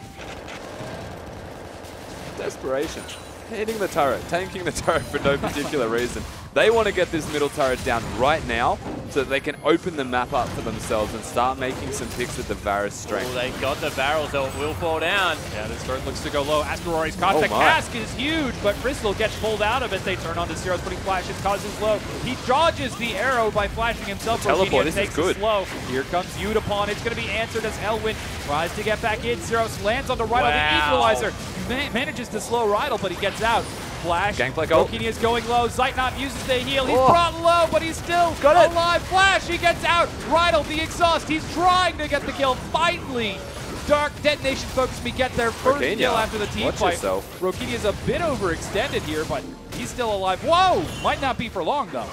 Speaker 1: Desperation. Hitting the turret, tanking the turret for no particular reason. They want to get this middle turret down right now so that they can open the map up for themselves and start making some picks with the Varus strength.
Speaker 3: Oh, they got the barrel, so it will fall down.
Speaker 2: Yeah, this turret looks to go low. Asteroi's caught. The cask is huge, but Crystal gets pulled out of it. They turn on to Siros, putting flashes, causes low. He dodges the arrow by flashing himself.
Speaker 1: Teleport, this is good.
Speaker 2: Slow. Here comes Udapon. It's going to be answered as Elwin tries to get back in. Siros lands on the Rydal, the equalizer. Manages to slow Rydal, but he gets out. Flash.
Speaker 1: Gangplank
Speaker 2: Rokinia is going low. Zeitnot uses the heal. He's brought low, but he's still alive. Flash, he gets out. Rydal, the exhaust. He's trying to get the kill. Finally, Dark Detonation FocusMe get their first kill after the team fight. Rokinia's a bit overextended here, but he's still alive. Whoa! Might not be for long, though.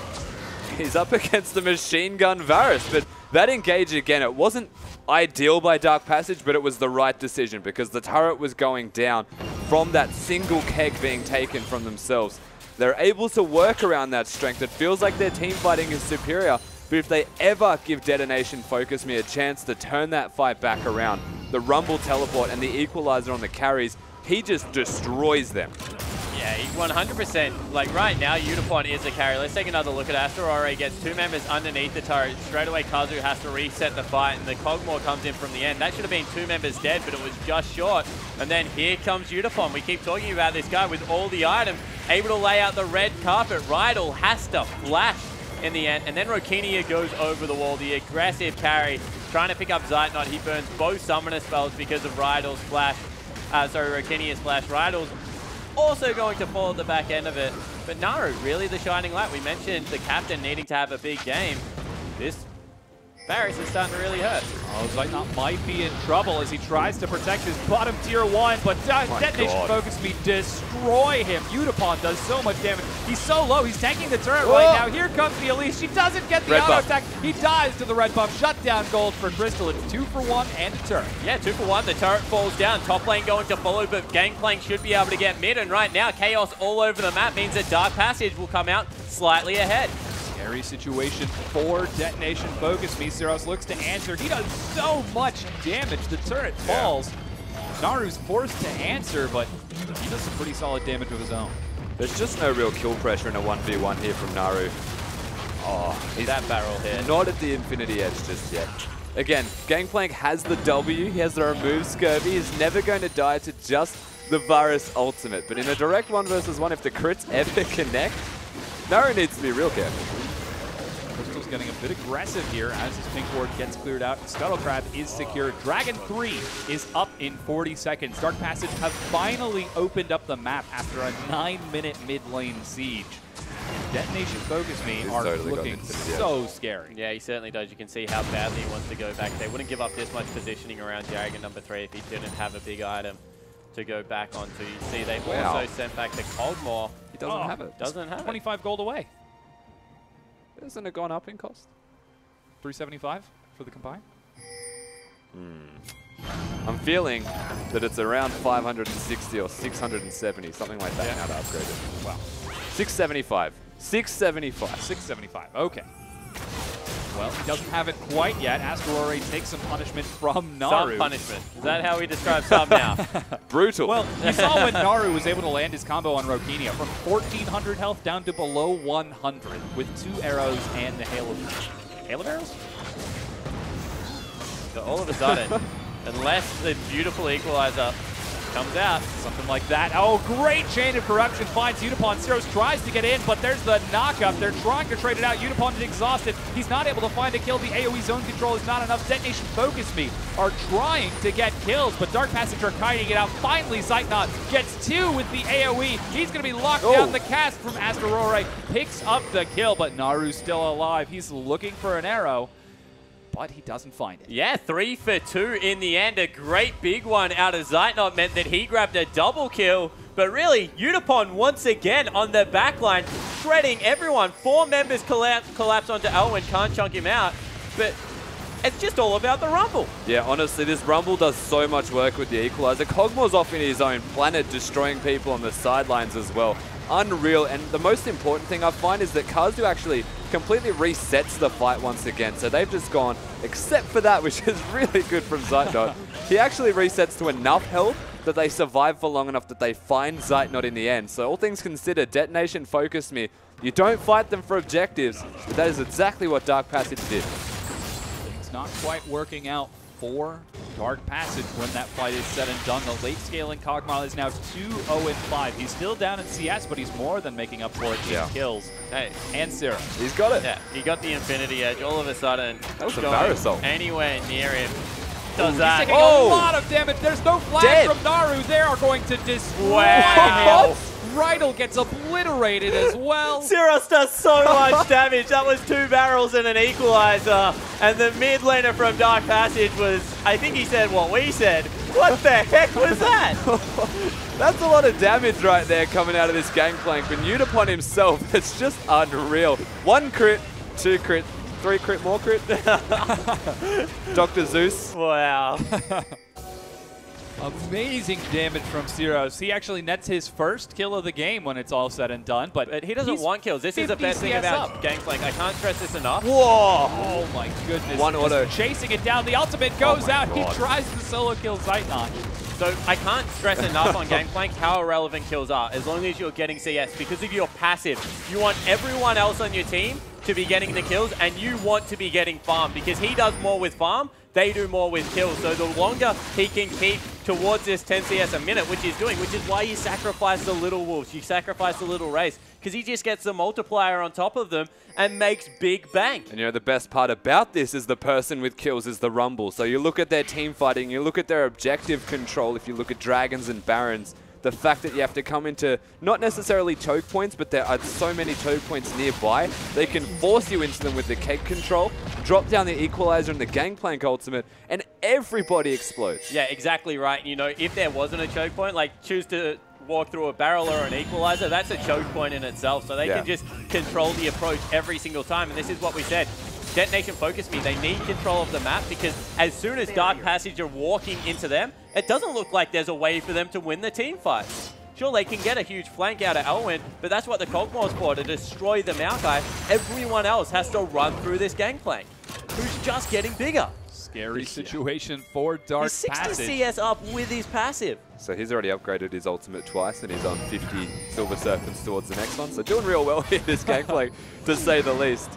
Speaker 1: He's up against the machine gun Varus, but that engage again, it wasn't ideal by Dark Passage, but it was the right decision because the turret was going down from that single keg being taken from themselves. They're able to work around that strength. It feels like their team fighting is superior, but if they ever give Detonation FocusMe a chance to turn that fight back around, the Rumble teleport and the equalizer on the carries, he just destroys them.
Speaker 3: Yeah, 100%. Like right now, Udapon is the carry. Let's take another look at Asterore. Gets 2 members underneath the turret. Straight away, Kazu has to reset the fight, and the Cogmore comes in from the end. That should have been 2 members dead, but it was just short. And then here comes Udapon. We keep talking about this guy with all the items, able to lay out the red carpet. Rydell has to flash in the end, and then Rokinia goes over the wall. The aggressive carry, trying to pick up Zeitnot. He burns both summoner spells because of Rydell's flash. Rokinia's flash. Rydell's also going to fall at the back end of it. But Naru, really the shining light. We mentioned the captain needing to have a big game. This Varus is starting to really hurt.
Speaker 2: Oh, Zeitnot might be in trouble as he tries to protect his bottom tier 1, but Detonation FocusMe destroy him. Udapon does so much damage. He's so low. He's tanking the turret right now. Here comes the Elise. She doesn't get the auto attack. He dies to the red buff. Shutdown gold for Crystal. It's 2 for 1 and a turret.
Speaker 3: Yeah, 2 for 1. The turret falls down. Top lane going to follow, but Gangplank should be able to get mid. And right now, Chaos all over the map means that Dark Passage will come out slightly ahead.
Speaker 2: Scary situation for Detonation FocusMe. Syros looks to answer. He does so much damage. The turret falls. Naru's forced to answer, but he does some pretty solid damage with his own.
Speaker 1: There's just no real kill pressure in a 1v1 here from Naru.
Speaker 3: Oh, he's that barrel hit.
Speaker 1: Not at the Infinity Edge just yet. Again, Gangplank has the W. He has the remove Scurvy. He's never going to die to just the Varus ultimate. But in a direct 1 versus 1, if the crits ever connect, Naru needs to be real careful.
Speaker 2: Crystal's getting a bit aggressive here as his pink ward gets cleared out. Scuttlecrab is secure. Dragon 3 is up in 40 seconds. Dark Passage have finally opened up the map after a 9-minute mid lane siege. Detonation FocusMe are looking so scary.
Speaker 3: Yeah, he certainly does. You can see how badly he wants to go back. They wouldn't give up this much positioning around Dragon number 3 if he didn't have a big item to go back onto. You see they've also sent back the Cogmore.
Speaker 1: He doesn't have it.
Speaker 3: Doesn't have
Speaker 2: 25 gold away.
Speaker 1: Hasn't it gone up in cost?
Speaker 2: 375 for the combine.
Speaker 1: I'm feeling that it's around 560 or 670, something like that now to upgrade it.
Speaker 2: Wow.
Speaker 1: 675. 675.
Speaker 2: 675. Okay. Well, he doesn't have it quite yet. Asterore takes some punishment from Naru.
Speaker 3: Some punishment. Is that how we describe some now?
Speaker 1: Brutal.
Speaker 2: Well, you saw when Naru was able to land his combo on Rokinia from 1,400 health down to below 100 with 2 arrows and the hail of arrows?
Speaker 3: So all of a sudden, unless the beautiful equalizer comes out.
Speaker 2: Something like that. Oh, great chain of corruption finds Udapon. Syros tries to get in, but there's the knockup. They're trying to trade it out. Udapon is exhausted. He's not able to find a kill. The AoE zone control is not enough. Detonation FocusMe are trying to get kills, but Dark Passage are kiting it out. Finally, Zeitnot gets 2 with the AoE. He's going to be locked down. The cast from Asterore picks up the kill, but Naru's still alive. He's looking for an arrow, but he doesn't find it.
Speaker 3: Yeah, 3 for 2 in the end. A great big one out of Zeitnot meant that he grabbed a double kill. But really, Udapon once again on the backline, shredding everyone. 4 members collapse onto Elwyn, can't chunk him out. But it's just all about the Rumble.
Speaker 1: Yeah, honestly, this Rumble does so much work with the equalizer. Cogmore's off in his own planet, destroying people on the sidelines as well. Unreal, and the most important thing I find is that Kazu actually completely resets the fight once again. So they've just gone, except for that, which is really good from Zeitnot. He actually resets to enough health that they survive for long enough that they find Zeitnot in the end. So all things considered, Detonation FocusMe. You don't fight them for objectives, but that is exactly what Dark Passage did.
Speaker 2: It's not quite working out for Dark Passage when that fight is said and done. The late scaling Cogmile is now 2-0-5. He's still down in CS, but he's more than making up for it in kills.
Speaker 3: Hey,
Speaker 2: and Syros.
Speaker 1: He's got it.
Speaker 3: Yeah, he got the Infinity Edge. All of a sudden,
Speaker 1: that was a Varus
Speaker 3: anywhere near him. Does that?
Speaker 2: He's taking a lot of damage. There's no flash from Naru. They are going to destroy him. Rydell gets obliterated as well.
Speaker 3: Syros does so much damage. That was 2 barrels and an equalizer. And the mid laner from Dark Passage was, I think he said what we said. What the heck was that?
Speaker 1: That's a lot of damage right there coming out of this Gangplank. But Udapon himself, it's just unreal. 1 crit, 2 crit, 3 crit, more crit. Dr. Zeus.
Speaker 3: Wow.
Speaker 2: Amazing damage from Syros. He actually nets his first kill of the game when it's all said and done, but
Speaker 3: he doesn't want kills. This is the best thing about Gangplank. I can't stress this enough.
Speaker 1: Whoa!
Speaker 2: Oh my goodness.
Speaker 1: 1 auto.
Speaker 2: Chasing it down. The ultimate goes out. He tries to solo kill Zeitnot.
Speaker 3: So I can't stress enough on Gangplank how irrelevant kills are as long as you're getting CS. Because of your passive, you want everyone else on your team to be getting the kills, and you want to be getting farm because he does more with farm, they do more with kills. So the longer he can keep towards this 10 CS a minute, which he's doing, which is why you sacrifice the little wolves, you sacrifice the little race, because he just gets the multiplier on top of them and makes big bank.
Speaker 1: And you know, the best part about this is the person with kills is the Rumble. So you look at their team fighting, you look at their objective control, if you look at Dragons and Barons, the fact that you have to come into not necessarily choke points, but there are so many choke points nearby, they can force you into them with the keg control, drop down the equalizer and the Gangplank ultimate, and everybody explodes.
Speaker 3: Yeah, exactly right. You know, if there wasn't a choke point, like choose to walk through a barrel or an equalizer, that's a choke point in itself. So they can just control the approach every single time. And this is what we said. Detonation FocusMe, they need control of the map because as soon as Dark Passage are walking into them, it doesn't look like there's a way for them to win the team fight. Sure, they can get a huge flank out of Elwyn, but that's what the Kog'Maw's for, to destroy the Maokai. Everyone else has to run through this Gangplank, who's just getting bigger.
Speaker 2: Scary situation for Dark
Speaker 3: He's 60
Speaker 2: Passage.
Speaker 3: CS up with his passive.
Speaker 1: So he's already upgraded his ultimate twice, and he's on 50 Silver Serpents towards the next one. So doing real well here, this Gangplank, to say the least.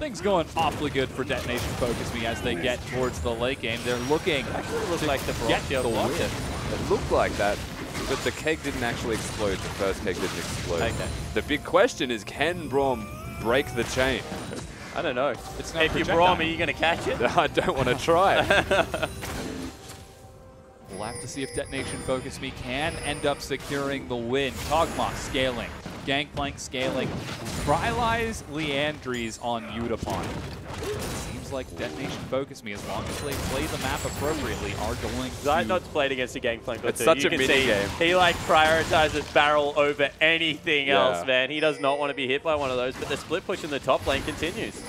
Speaker 2: Things going awfully good for Detonation FocusMe as they get towards the late game. They're looking
Speaker 3: Actually, looks like the
Speaker 2: get the win.
Speaker 1: It looked like that, but the keg didn't actually explode. The first keg didn't explode.
Speaker 3: Okay.
Speaker 1: The big question is, can Braum break the chain?
Speaker 3: I don't know.
Speaker 2: It's not
Speaker 3: if you
Speaker 2: projectile.
Speaker 3: Braum, are you going to catch it?
Speaker 1: I don't want to try.
Speaker 2: We'll have to see if Detonation FocusMe can end up securing the win. Kog'Maw scaling. Gangplank scaling. Rylai's Leandries on Utapon. Seems like Detonation FocusMe, as long as they play the map appropriately, are going to...
Speaker 3: Zynot's played against a Gangplank.
Speaker 1: It's such a mini game.
Speaker 3: He like prioritizes barrel over anything else, man. He does not want to be hit by one of those, but the split push in the top lane continues.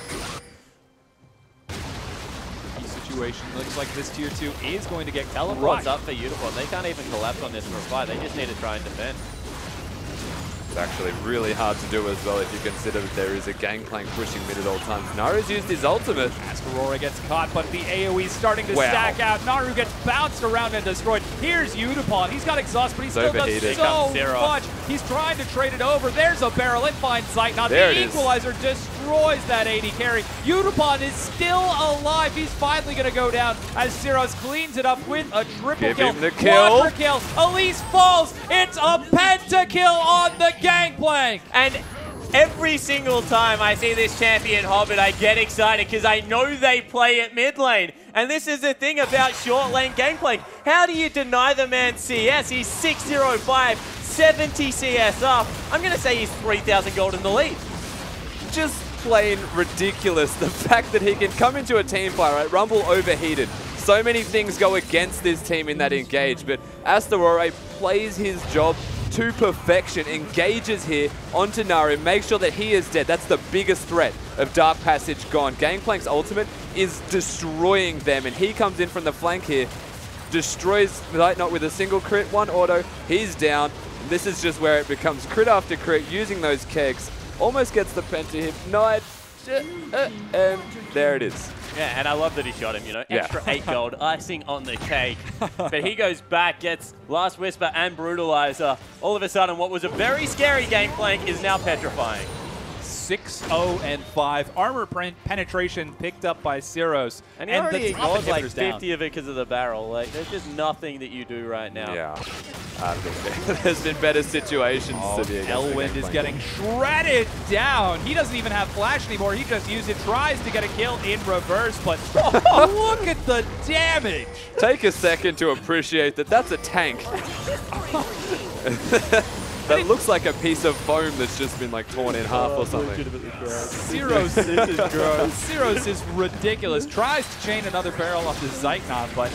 Speaker 2: Situation looks like this tier 2 is going to get teleported.
Speaker 3: What's up for Utapon? They can't even collapse on this for a fight. They just need to try and defend.
Speaker 1: It's actually really hard to do as well if you consider that there is a Gangplank pushing mid at all times. Naru's used his ultimate.
Speaker 2: Askarora gets caught, but the AoE starting to stack out. Naru gets bounced around and destroyed. Here's Utapon. He's got exhaust, but he still does so much. He's trying to trade it over. There's a barrel. It finds Zeitnot. The equalizer destroys that AD carry. Utapon is still alive. He's finally going to go down as Syros cleans it up with a triple
Speaker 1: Give
Speaker 2: kill.
Speaker 1: him the kill.
Speaker 2: Quadra kill. Elise falls. It's a pentakill on the Gangplank.
Speaker 3: And every single time I see this champion Hobbit, I get excited because I know they play at mid lane. And this is the thing about short lane Gangplank. How do you deny the man CS? He's 605, 70 CS up. I'm going to say he's 3,000 gold in the lead.
Speaker 1: Just plain ridiculous. The fact that he can come into a team fight, right? Rumble overheated. So many things go against this team in that engage, but Askarora plays his job to perfection, engages here onto Naru, makes sure that he is dead. That's the biggest threat of Dark Passage gone. Gangplank's ultimate is destroying them, and he comes in from the flank here, destroys Zeitnot with a single crit, one auto, he's down. And this is just where it becomes crit after crit, using those kegs. Almost gets the penta hit, Knight, and there it is.
Speaker 3: Yeah, and I love that he shot him, you know. Extra 8 gold, icing on the cake. But he goes back, gets Last Whisper and Brutalizer. All of a sudden, what was a very scary Gangplank is now petrifying.
Speaker 2: 6-0-5. Armor penetration picked up by Syros.
Speaker 3: And he already ignores like 50
Speaker 2: down.
Speaker 3: of it because of the barrel. Like, there's just nothing that you do right now.
Speaker 1: Yeah. I think there's been better situations to be against.
Speaker 2: Elwind is getting shredded down. He doesn't even have flash anymore. He just uses it, tries to get a kill in reverse, but look at the damage.
Speaker 1: Take a second to appreciate that that's a tank. That looks like a piece of foam that's just been like torn in half or something.
Speaker 2: Syros Syros is ridiculous. Tries to chain another barrel off the Zeitnot, but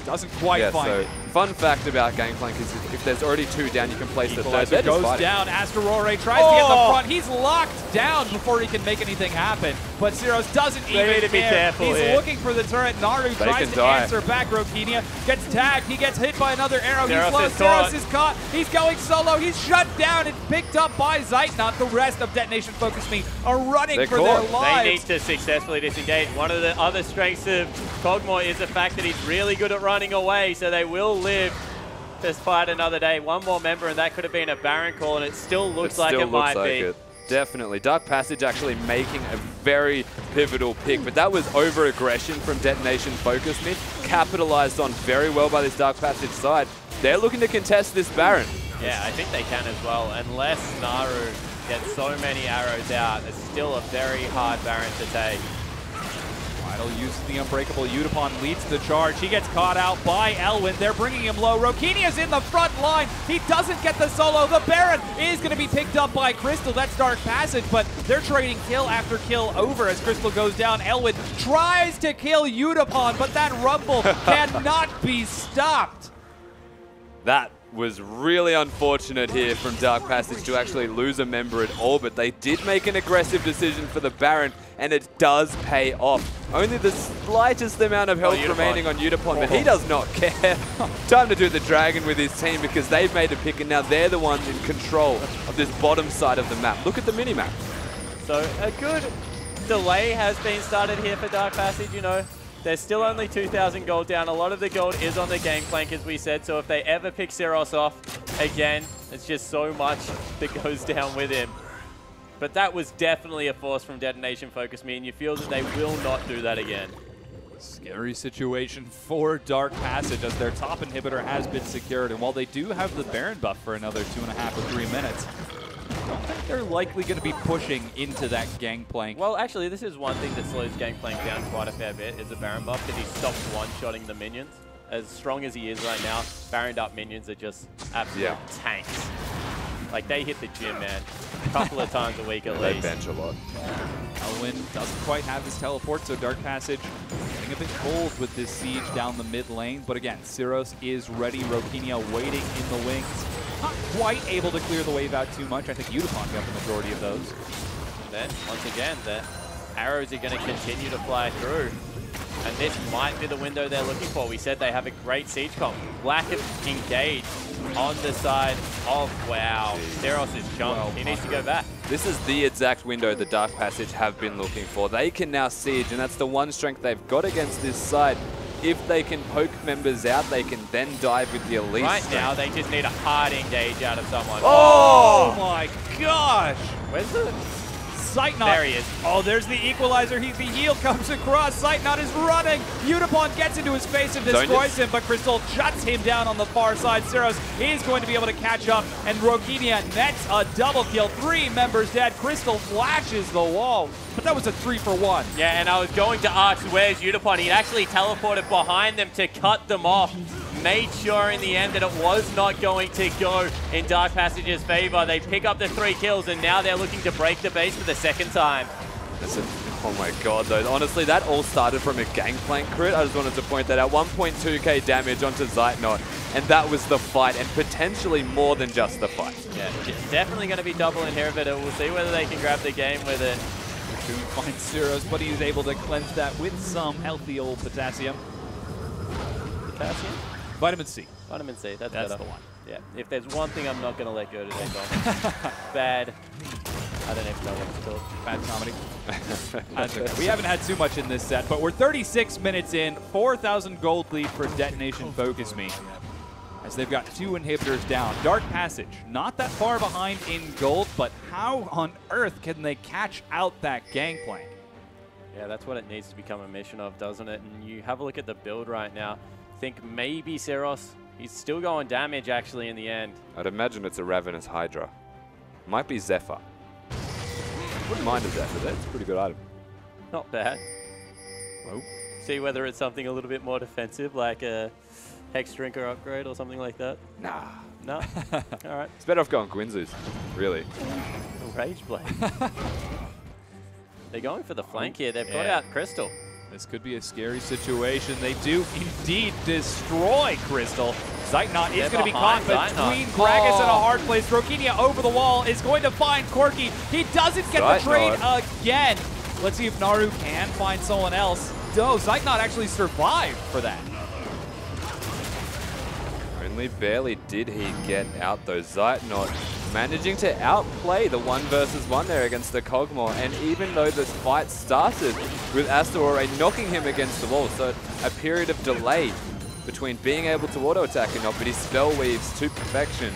Speaker 2: doesn't quite find it.
Speaker 1: Fun fact about Gangplank is if there's already 2 down, you can place the third.
Speaker 2: Equalizer goes down. Askarora tries to get the front. He's locked down before he can make anything happen. But Syros doesn't even
Speaker 3: need to be careful
Speaker 2: He's
Speaker 3: here.
Speaker 2: looking for the turret. Naru tries to answer back. Rokenia gets tagged. He gets hit by another arrow. He's low. Syros is caught. He's going solo. He's shut down and picked up by Zeitnot. The rest of Detonation FocusMe are running for their lives.
Speaker 3: They need to successfully disengage. One of the other strengths of Kog'Maw is the fact that he's really good at running away, so they will live to fight another day. One more member, and that could have been a Baron call, and it still looks like it might be.
Speaker 1: Definitely. Dark Passage actually making a very pivotal pick, but that was over-aggression from Detonation FocusMe, capitalized on very well by this Dark Passage side. They're looking to contest this Baron.
Speaker 3: Yeah, I think they can as well. Unless Naru gets so many arrows out, it's still a very hard Baron to take.
Speaker 2: Vital uses the Unbreakable. Yutapon leads the charge. He gets caught out by Elwin. They're bringing him low. Rokinia's in the front line. He doesn't get the solo. The Baron is going to be picked up by Crystal. That's Dark Passage, but they're trading kill after kill over as Crystal goes down. Elwin tries to kill Yutapon, but that Rumble cannot be stopped.
Speaker 1: That was really unfortunate here from Dark Passage to actually lose a member at all, but they did make an aggressive decision for the Baron, and it does pay off. Only the slightest amount of health remaining on Yutapon, but he does not care. Time to do the Dragon with his team because they've made a pick, and now they're the ones in control of this bottom side of the map. Look at the mini-map.
Speaker 3: So a good delay has been started here for Dark Passage, you know. There's still only 2,000 gold down. A lot of the gold is on the gangplank, as we said. So if they ever pick Syros off again, it's just so much that goes down with him. But that was definitely a force from Detonation FocusMe, and you feel that they will not do that again.
Speaker 2: Scary situation for Dark Passage as their top inhibitor has been secured. And while they do have the Baron buff for another 2.5 or 3 minutes, I don't think they're likely going to be pushing into that gangplank.
Speaker 3: Well, actually, this is one thing that slows gangplank down quite a fair bit, is the Baron buff, because he stops one-shotting the minions. As strong as he is right now, Baroned up minions are just absolute tanks. Like, they hit the gym, man, a couple of times a week at least.
Speaker 1: They bench a lot.
Speaker 2: Elwin doesn't quite have his teleport, so Dark Passage getting a bit cold with this siege down the mid lane. But again, Syros is ready. Rokinia waiting in the wings. Not quite able to clear the wave out too much. I think Yutapon got the majority of those.
Speaker 3: And then, once again, the arrows are going to continue to fly through. And this might be the window they're looking for. We said they have a great siege comp. Black have engaged on the side of, wow, Syros is jumped. He needs to go back.
Speaker 1: This is the exact window the Dark Passage have been looking for. They can now siege, and that's the one strength they've got against this side. If they can poke members out, they can then dive with the elite
Speaker 3: Right
Speaker 1: strength.
Speaker 3: now, they just need a hard engage out of someone.
Speaker 2: Oh my gosh!
Speaker 3: Where's the...
Speaker 2: Sightnot.
Speaker 3: There he is.
Speaker 2: Oh, there's the equalizer. The heal comes across. Sightnot is running. Yutapon gets into his face and destroys him, but Crystal shuts him down on the far side. Syros is going to be able to catch up, and Rokinia nets a double kill. 3 members dead. Crystal flashes the wall, but that was a 3-for-1.
Speaker 3: Yeah, and I was going to ask, where's Yutapon? He actually teleported behind them to cut them off. Made sure in the end that it was not going to go in Dark Passage's favor. They pick up the 3 kills, and now they're looking to break the base for the second time.
Speaker 1: Oh my god, though. Honestly, that all started from a gangplank crit. I just wanted to point that out. 1.2k damage onto Zeitnot, and that was the fight, and potentially more than just the fight.
Speaker 3: Yeah, it's definitely going to be double inhibitor. We'll see whether they can grab the game with it.
Speaker 2: Finds Syros, but he's able to cleanse that with some healthy old potassium.
Speaker 3: Potassium?
Speaker 2: Vitamin C.
Speaker 3: Vitamin C, that's
Speaker 2: the
Speaker 3: better.
Speaker 2: one.
Speaker 3: Yeah, if there's one thing I'm not going to let go today, Dom, bad. I don't even know what it's called.
Speaker 2: Bad comedy. That's okay. We haven't had too much in this set, but we're 36 minutes in. 4,000 gold lead for Detonation FocusMe, as they've got 2 inhibitors down. Dark Passage, not that far behind in gold, but how on earth can they catch out that gangplank?
Speaker 3: Yeah, that's what it needs to become a mission of, doesn't it? And you have a look at the build right now. Think maybe Syros, he's still going damage actually in the end.
Speaker 1: I'd imagine it's a Ravenous Hydra. Might be Zephyr. Wouldn't mind a Zephyr, that's a pretty good item.
Speaker 3: Not bad.
Speaker 1: Oh.
Speaker 3: See whether it's something a little bit more defensive, like a Hex Drinker upgrade or something like that.
Speaker 1: Nah.
Speaker 3: No? All right.
Speaker 1: It's better off going Gwinzus, really.
Speaker 3: Rage Blade. They're going for the flank here. They've got out Crystal.
Speaker 2: This could be a scary situation. They do indeed destroy Crystal. Zeitnot is going to be caught between Gragas and a hard place. Rokinia over the wall is going to find Corki. He doesn't get the trade again. Let's see if Naru can find someone else. No, Zeitnot actually survived for that.
Speaker 1: Only barely did he get out though. Zeitnot managing to outplay the 1-versus-1 there against the Kog'Maw, and even though this fight started with Astaroray knocking him against the wall, so a period of delay between being able to auto-attack or not, but he spell weaves to perfection.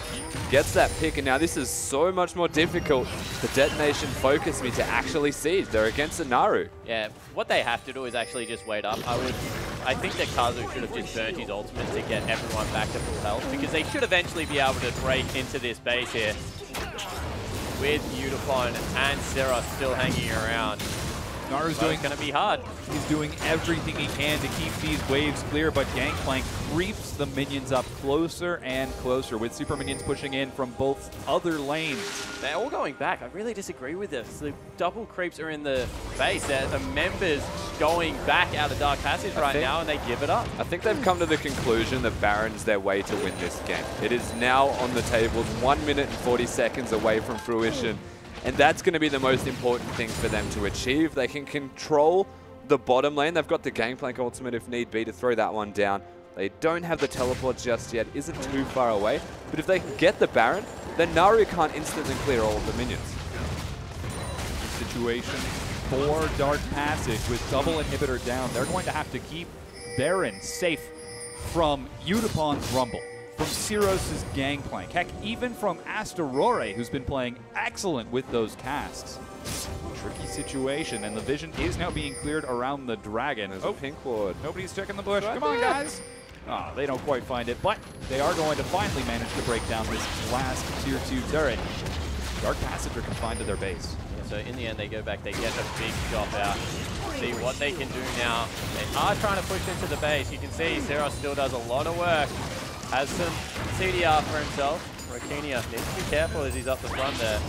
Speaker 1: Gets that pick, and now this is so much more difficult for Detonation FocusMe to actually siege. They're against a Naru.
Speaker 3: Yeah, what they have to do is actually just wait up. I think that Kazu should have just burnt his ultimate to get everyone back to full health, because they should eventually be able to break into this base here with Udapon and Sera still hanging around.
Speaker 2: Naru's doing
Speaker 3: going to be hard.
Speaker 2: He's doing everything he can to keep these waves clear, but Gangplank creeps the minions up closer and closer, with super minions pushing in from both other lanes.
Speaker 3: They're all going back. I really disagree with this. The double creeps are in the base. The members going back out of Dark Passage right now, and they give it up.
Speaker 1: I think they've come to the conclusion that Baron's their way to win this game. It is now on the tables, 1 minute and 40 seconds away from fruition. And that's going to be the most important thing for them to achieve. They can control the bottom lane. They've got the Gangplank ultimate if need be to throw that one down. They don't have the teleport just yet. Isn't too far away. But if they can get the Baron, then Naru can't instantly clear all of the minions.
Speaker 2: Situation for Dark Passage with double inhibitor down. They're going to have to keep Baron safe from Udapon's Rumble, from Cirrus' Gangplank, heck, even from Asterore, who's been playing excellent with those casts. Tricky situation, and the vision is now being cleared around the dragon.
Speaker 1: There's a pink ward.
Speaker 2: Nobody's checking the bush. Come on, guys. Oh, they don't quite find it, but they are going to finally manage to break down this last Tier 2 turret. Dark Passage are confined to their base.
Speaker 3: Yeah, so in the end, they go back, they get a big shot out. See what they can do now. They are trying to push into the base. You can see Sera still does a lot of work. Has some CDR for himself. Rakinia needs to be careful as he's up the front there.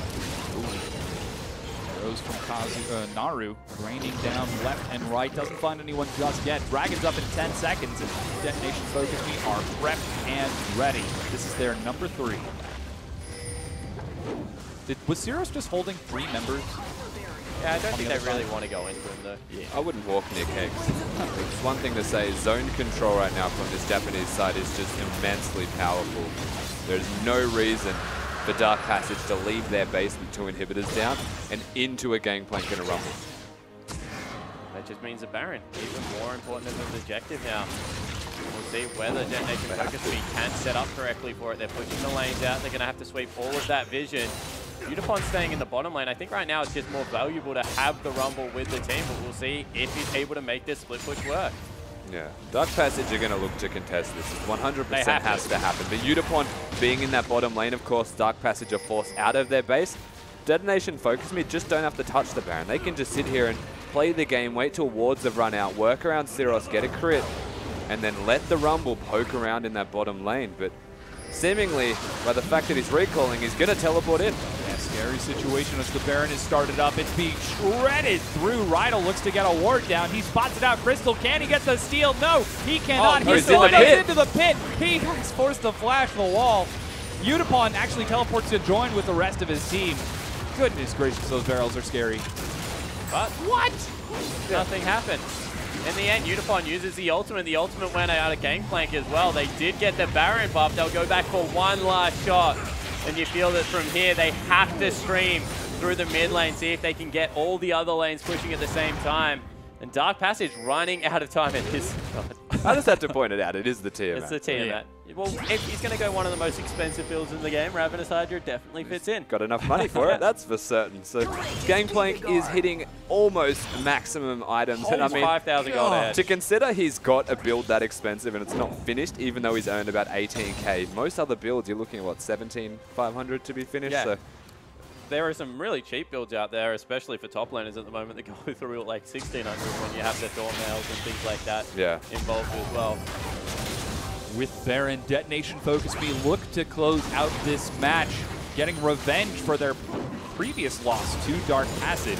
Speaker 2: Goes from Naru, raining down left and right. Doesn't find anyone just yet. Dragon's up in 10 seconds, and Detonation FocusMe are prepped and ready. This is their number 3. Was Cirrus just holding 3 members?
Speaker 3: Yeah, I don't think they really want to go into him, though.
Speaker 1: Yeah. I wouldn't walk near Kegs. It's one thing to say, zone control right now from this Japanese side is just immensely powerful. There's no reason for Dark Passage to leave their base with 2 inhibitors down and into a Gangplank and a Rumble.
Speaker 3: That just means a Baron, even more important than the objective now. We'll see whether Detonation FocusMe can set up correctly for it. They're pushing the lanes out. They're going to have to sweep all of that vision. Udapon staying in the bottom lane. I think right now it's just more valuable to have the Rumble with the team, but we'll see if he's able to make this split push work.
Speaker 1: Yeah, Dark Passage are going to look to contest this. 100% has to happen. But Udapon being in that bottom lane, of course, Dark Passage are forced out of their base. Detonation FocusMe just don't have to touch the Baron. They can just sit here and play the game, wait till wards have run out, work around Cirrus, get a crit, and then let the Rumble poke around in that bottom lane. But seemingly, by the fact that he's recalling, he's going to teleport in.
Speaker 2: Yeah, scary situation as the Baron is started up. It's being shredded through. Rydal looks to get a ward down. He spots it out. Crystal, can he get the steal? No, he cannot.
Speaker 1: Oh,
Speaker 2: He's
Speaker 1: in the pit.
Speaker 2: into the pit. He has forced the flash the wall. Udapon actually teleports to join with the rest of his team. Goodness gracious, those barrels are scary.
Speaker 3: But what? Nothing happened. In the end, Udapon uses the ultimate. The ultimate went out of Gangplank as well. They did get the Baron buff. They'll go back for one last shot. And you feel that from here, they have to stream through the mid lane, see if they can get all the other lanes pushing at the same time. And Dark Passage running out of time at this.
Speaker 1: I just have to point it out. It is the Tiamat.
Speaker 3: It's the Tiamat. Yeah. Well, if he's going to go one of the most expensive builds in the game, Ravenous Hydra definitely fits in.
Speaker 1: Got enough money for it, that's for certain. So Gangplank is hitting almost maximum items. And I mean,
Speaker 3: 5,000 gold ahead.
Speaker 1: To consider he's got a build that expensive and it's not finished, even though he's earned about 18k. Most other builds, you're looking at, what, 17,500 to be finished?
Speaker 3: Yeah.
Speaker 1: So
Speaker 3: there are some really cheap builds out there, especially for top laners at the moment that go through like 1,600 when you have the Thornmails and things like that involved as well.
Speaker 2: With Baron, Detonation FocusMe look to close out this match, getting revenge for their previous loss to Dark Passage.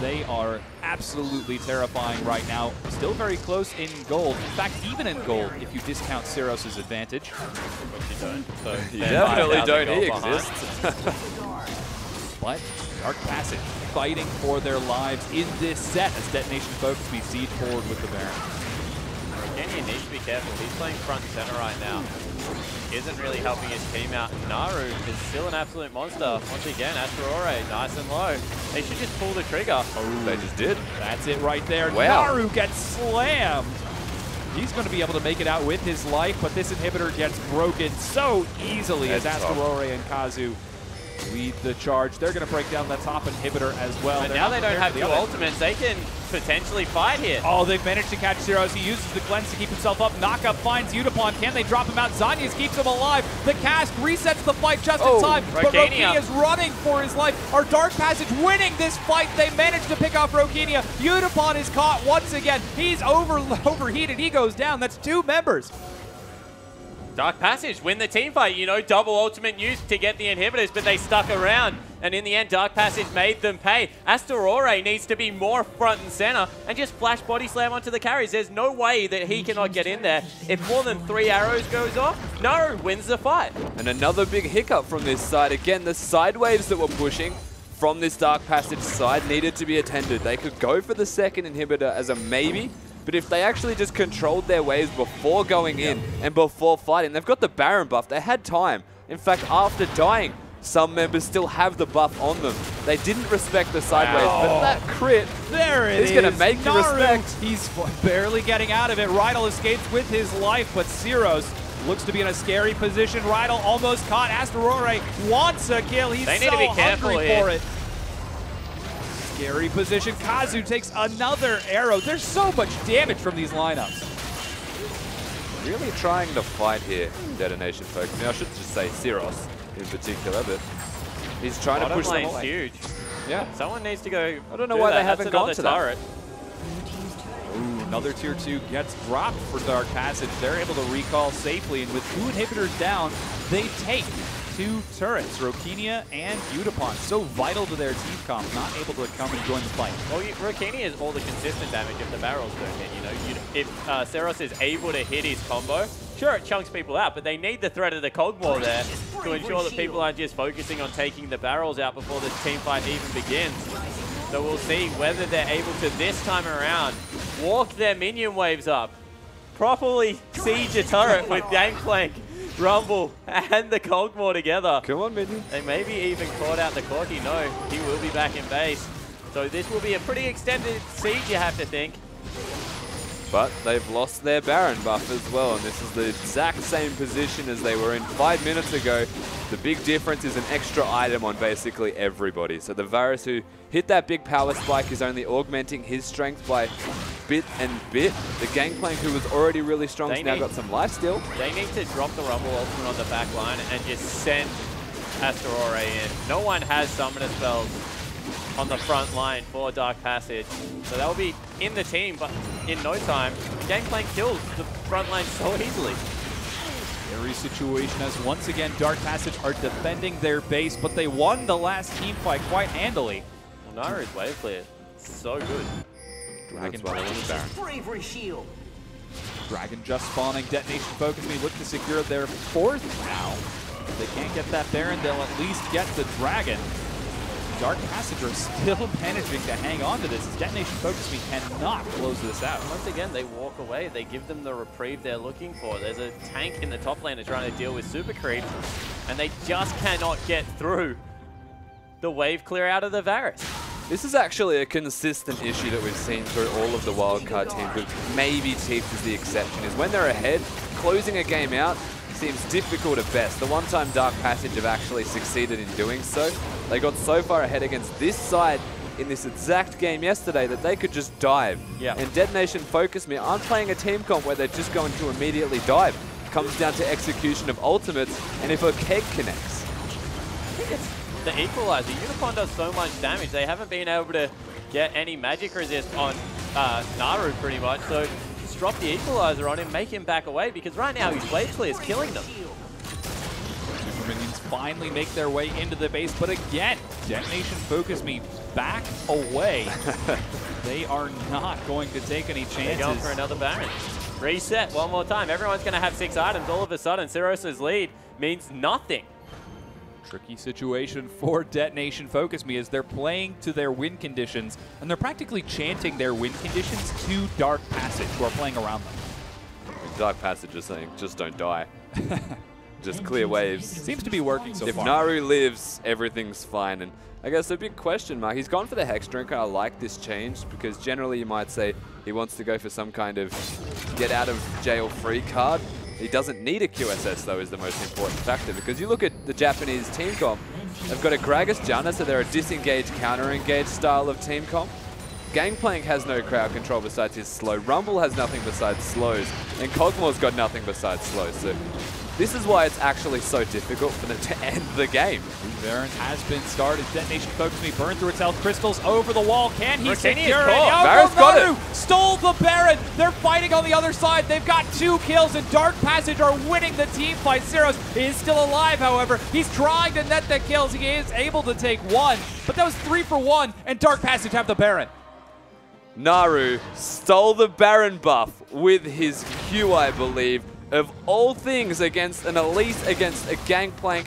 Speaker 2: They are absolutely terrifying right now. Still very close in gold. In fact, even in gold, if you discount Cirrus' advantage.
Speaker 3: Which you don't. So
Speaker 1: you definitely don't. He exists.
Speaker 2: But Dark Passage fighting for their lives in this set as Detonation FocusMe siege forward with the Baron.
Speaker 3: Kenyon needs to be careful. He's playing front and center right now. Isn't really helping his team out. Naru is still an absolute monster. Once again, Asterore, nice and low. They should just pull the trigger.
Speaker 1: Oh, they just did.
Speaker 2: That's it right there.
Speaker 1: Wow.
Speaker 2: Naru gets slammed. He's going to be able to make it out with his life, but this inhibitor gets broken so easily as Asterore and Kazu lead the charge. They're going to break down the top inhibitor as well.
Speaker 3: And now they don't have two ultimates. They can potentially fight here.
Speaker 2: Oh, they've managed to catch Zeros. He uses the cleanse to keep himself up. Knockup finds Udapon. Can they drop him out? Zanyas keeps him alive. The cast resets the fight just in time. But Rokinia is running for his life. Our Dark Passage winning this fight. They managed to pick off Rokinia. Udapon is caught once again. He's overheated. He goes down. That's 2 members.
Speaker 3: Dark Passage win the team fight, you know, double ultimate used to get the inhibitors, but they stuck around. And in the end, Dark Passage made them pay. Asterore needs to be more front and center and just flash body slam onto the carries. There's no way that he cannot get in there. If more than 3 arrows goes off, Naru wins the fight.
Speaker 1: And another big hiccup from this side. Again, the side waves that were pushing from this Dark Passage side needed to be attended. They could go for the second inhibitor as a maybe, but if they actually just controlled their waves before going in and before fighting, they've got the Baron buff. They had time. In fact, after dying, some members still have the buff on them. They didn't respect the sideways, but that crit
Speaker 2: there it
Speaker 1: is going to make you respect.
Speaker 2: He's barely getting out of it. Rydal escapes with his life, but Zeros looks to be in a scary position. Rydal almost caught. Asterore wants a kill. He's
Speaker 3: they need to be careful
Speaker 2: hungry for it. Scary position. Kazu takes another arrow. There's so much damage from these lineups.
Speaker 1: Really trying to fight here, Detonation folks. I mean, I should just say Zeros in particular, but he's trying to push them away.
Speaker 3: Huge.
Speaker 1: Yeah.
Speaker 3: Someone needs to go.
Speaker 1: I don't know why they haven't gone to
Speaker 3: turret.
Speaker 2: Ooh, another tier 2 gets dropped for Dark Passage. They're able to recall safely, and with 2 inhibitors down, they take 2 turrets, Rokinia and Udapon. So vital to their team comp, not able to come and join the fight.
Speaker 3: Well, Rokinia is all the consistent damage if the barrels don't hit. You know, if Seros is able to hit his combo, sure, it chunks people out, but they need the threat of the Cogmore there to ensure that people aren't just focusing on taking the barrels out before the team fight even begins. So we'll see whether they're able to, this time around, walk their minion waves up, properly siege a turret with Gangplank, Rumble, and the Cogmore together.
Speaker 1: Come on, minion.
Speaker 3: They maybe even caught out the Corki. No, he will be back in base. So this will be a pretty extended siege, you have to think.
Speaker 1: But they've lost their Baron buff as well, and this is the exact same position as they were in 5 minutes ago. The big difference is an extra item on basically everybody. So the Varus who hit that big power spike is only augmenting his strength by bit and bit. The Gangplank, who was already really strong, has now got some life steal.
Speaker 3: They need to drop the Rumble ultimate on the back line and just send Asterore in. No one has summoner spells on the front line for Dark Passage. So they'll be in the team, but in no time, Gangplank kills the front line so easily.
Speaker 2: Scary situation as once again Dark Passage are defending their base, but they won the last team fight quite handily.
Speaker 3: Well, Naru's wave clear. So good.
Speaker 2: Dragon
Speaker 4: Bravery shield.
Speaker 2: Dragon just spawning. Detonation FocusMe look to secure their 4th now. If they can't get that Baron, they'll at least get the Dragon. Dark Passage are still managing to hang on to this. Detonation FocusMe cannot close this out.
Speaker 3: Once again, they walk away. They give them the reprieve they're looking for. There's a tank in the top lane that's trying to deal with super creep, and they just cannot get through the wave clear out of the Varus.
Speaker 1: This is actually a consistent issue that we've seen through all of the wildcard teams, with maybe Chiefs as the exception, is when they're ahead, closing a game out seems difficult at best. The one time Dark Passage have actually succeeded in doing so. They got so far ahead against this side in this exact game yesterday that they could just dive.
Speaker 3: Yeah.
Speaker 1: And Detonation FocusMe aren't playing a team comp where they're just going to immediately dive. It comes down to execution of ultimates, and if a keg connects.
Speaker 3: I think it's the equalizer. Udapon does so much damage. They haven't been able to get any magic resist on Naru pretty much. So just drop the equalizer on him, make him back away, because right now his wave clear is killing them.
Speaker 2: Super minions finally make their way into the base, but again, Detonation FocusMe back away. They are not going to take any chances.
Speaker 3: They're going for another Baron. Reset one more time. Everyone's going to have 6 items. All of a sudden, Cirrus's lead means nothing.
Speaker 2: Tricky situation for Detonation FocusMe as they're playing to their win conditions, and they're practically chanting their win conditions to Dark Passage, who are playing around them.
Speaker 1: Dark Passage is saying, just don't die. Just clear waves.
Speaker 2: Seems to be working so
Speaker 1: if
Speaker 2: far.
Speaker 1: Naru lives, everything's fine. And I guess a big question mark. He's gone for the Hex Drink. I like this change because generally you might say he wants to go for some kind of get out of jail free card. He doesn't need a QSS, though, is the most important factor, because you look at the Japanese team comp, they've got a Gragas Janna, so they're a disengage, counter-engage style of team comp. Gangplank has no crowd control besides his slow. Rumble has nothing besides slows, and Kog'Maw's got nothing besides slows. So this is why it's actually so difficult for them to end the game.
Speaker 2: Baron has been started. Detonation FocusMe burned through its health crystals over the wall. Can he secure it?
Speaker 3: caught.
Speaker 1: Baron's got it.
Speaker 2: Stole the Baron. They're fighting on the other side. They've got 2 kills, and Dark Passage are winning the team fight. Zeros is still alive, however. He's trying to net the kills. He is able to take 1, but that was 3 for 1, and Dark Passage have the Baron.
Speaker 1: Naru stole the Baron buff with his Q, I believe. Of all things, against an Elise, against a Gangplank,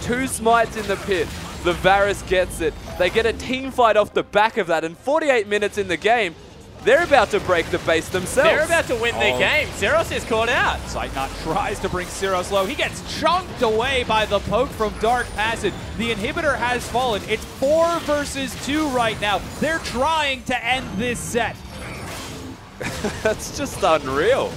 Speaker 1: 2 smites in the pit. The Varus gets it. They get a team fight off the back of that, and 48 minutes in the game, they're about to break the base themselves.
Speaker 3: They're about to win the game. Zeros is caught out.
Speaker 2: Sightknot tries to bring Zeros low. He gets chunked away by the poke from Dark Passage. The inhibitor has fallen. It's 4 versus 2 right now. They're trying to end this set.
Speaker 1: That's just unreal.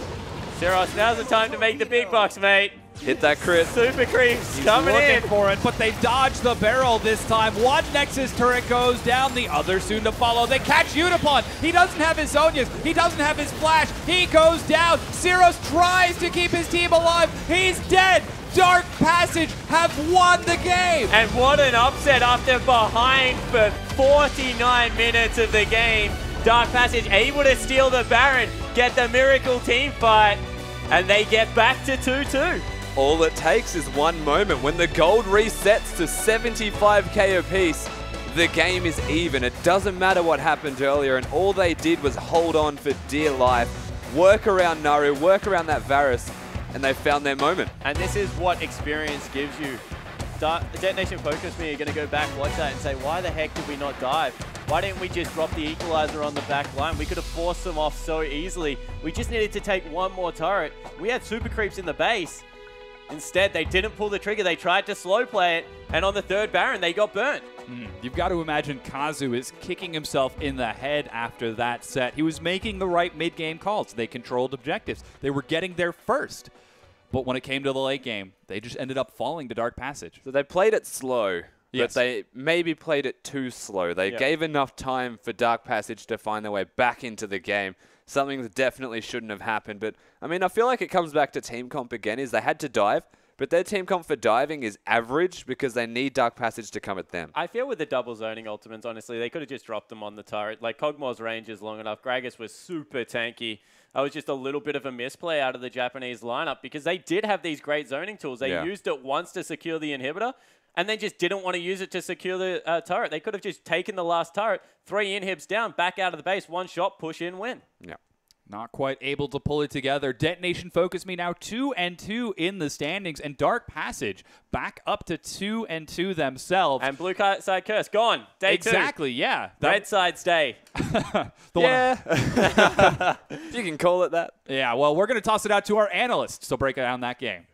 Speaker 3: Zeros, now's the time to make the big bucks, mate.
Speaker 1: Hit that crit.
Speaker 3: Super Creeps coming
Speaker 2: looking
Speaker 3: in.
Speaker 2: for it, but they dodge the barrel this time. One Nexus turret goes down, the other soon to follow. They catch Unipon. He doesn't have his Zonias. He doesn't have his flash. He goes down. Zeros tries to keep his team alive. He's dead. Dark Passage have won the game.
Speaker 3: And what an upset after behind for 49 minutes of the game. Dark Passage able to steal the Baron, get the miracle team fight, and they get back to 2-2.
Speaker 1: All it takes is one moment. When the gold resets to 75k apiece, the game is even. It doesn't matter what happened earlier, and all they did was hold on for dear life, work around Naru, work around that Varus, and they found their moment.
Speaker 3: And this is what experience gives you. Detonation FocusMe are going to go back, watch that, and say, why the heck did we not dive? Why didn't we just drop the equalizer on the back line? We could have forced them off so easily. We just needed to take 1 more turret. We had super creeps in the base. Instead, they didn't pull the trigger. They tried to slow play it, and on the 3rd Baron, they got burnt.
Speaker 2: You've got to imagine Kazu is kicking himself in the head after that set. He was making the right mid-game calls. They controlled objectives. They were getting there first. But when it came to the late game, they just ended up falling to Dark Passage.
Speaker 1: So they played it slow,
Speaker 2: Yes.
Speaker 1: but they maybe played it too slow. They gave enough time for Dark Passage to find their way back into the game, something that definitely shouldn't have happened. But, I mean, I feel like it comes back to team comp again, is they had to dive, but their team comp for diving is average because they need Dark Passage to come at them.
Speaker 3: I feel with the double zoning ultimates, honestly, they could have just dropped them on the turret. Like, Kog'Maw's range is long enough. Gragas was super tanky. That was just a little bit of a misplay out of the Japanese lineup because they did have these great zoning tools. They used it once to secure the inhibitor and then just didn't want to use it to secure the turret. They could have just taken the last turret, 3 inhibs down, back out of the base, 1 shot, push in, win.
Speaker 1: Yeah.
Speaker 2: Not quite able to pull it together. Detonation FocusMe now 2-2 in the standings, and Dark Passage back up to 2-2 themselves.
Speaker 3: And blue side curse gone. Day 2.
Speaker 2: Exactly, yeah.
Speaker 3: Red side stay.
Speaker 1: Yeah. You can call it that.
Speaker 2: Yeah, well, we're going to toss it out to our analysts to break down that game.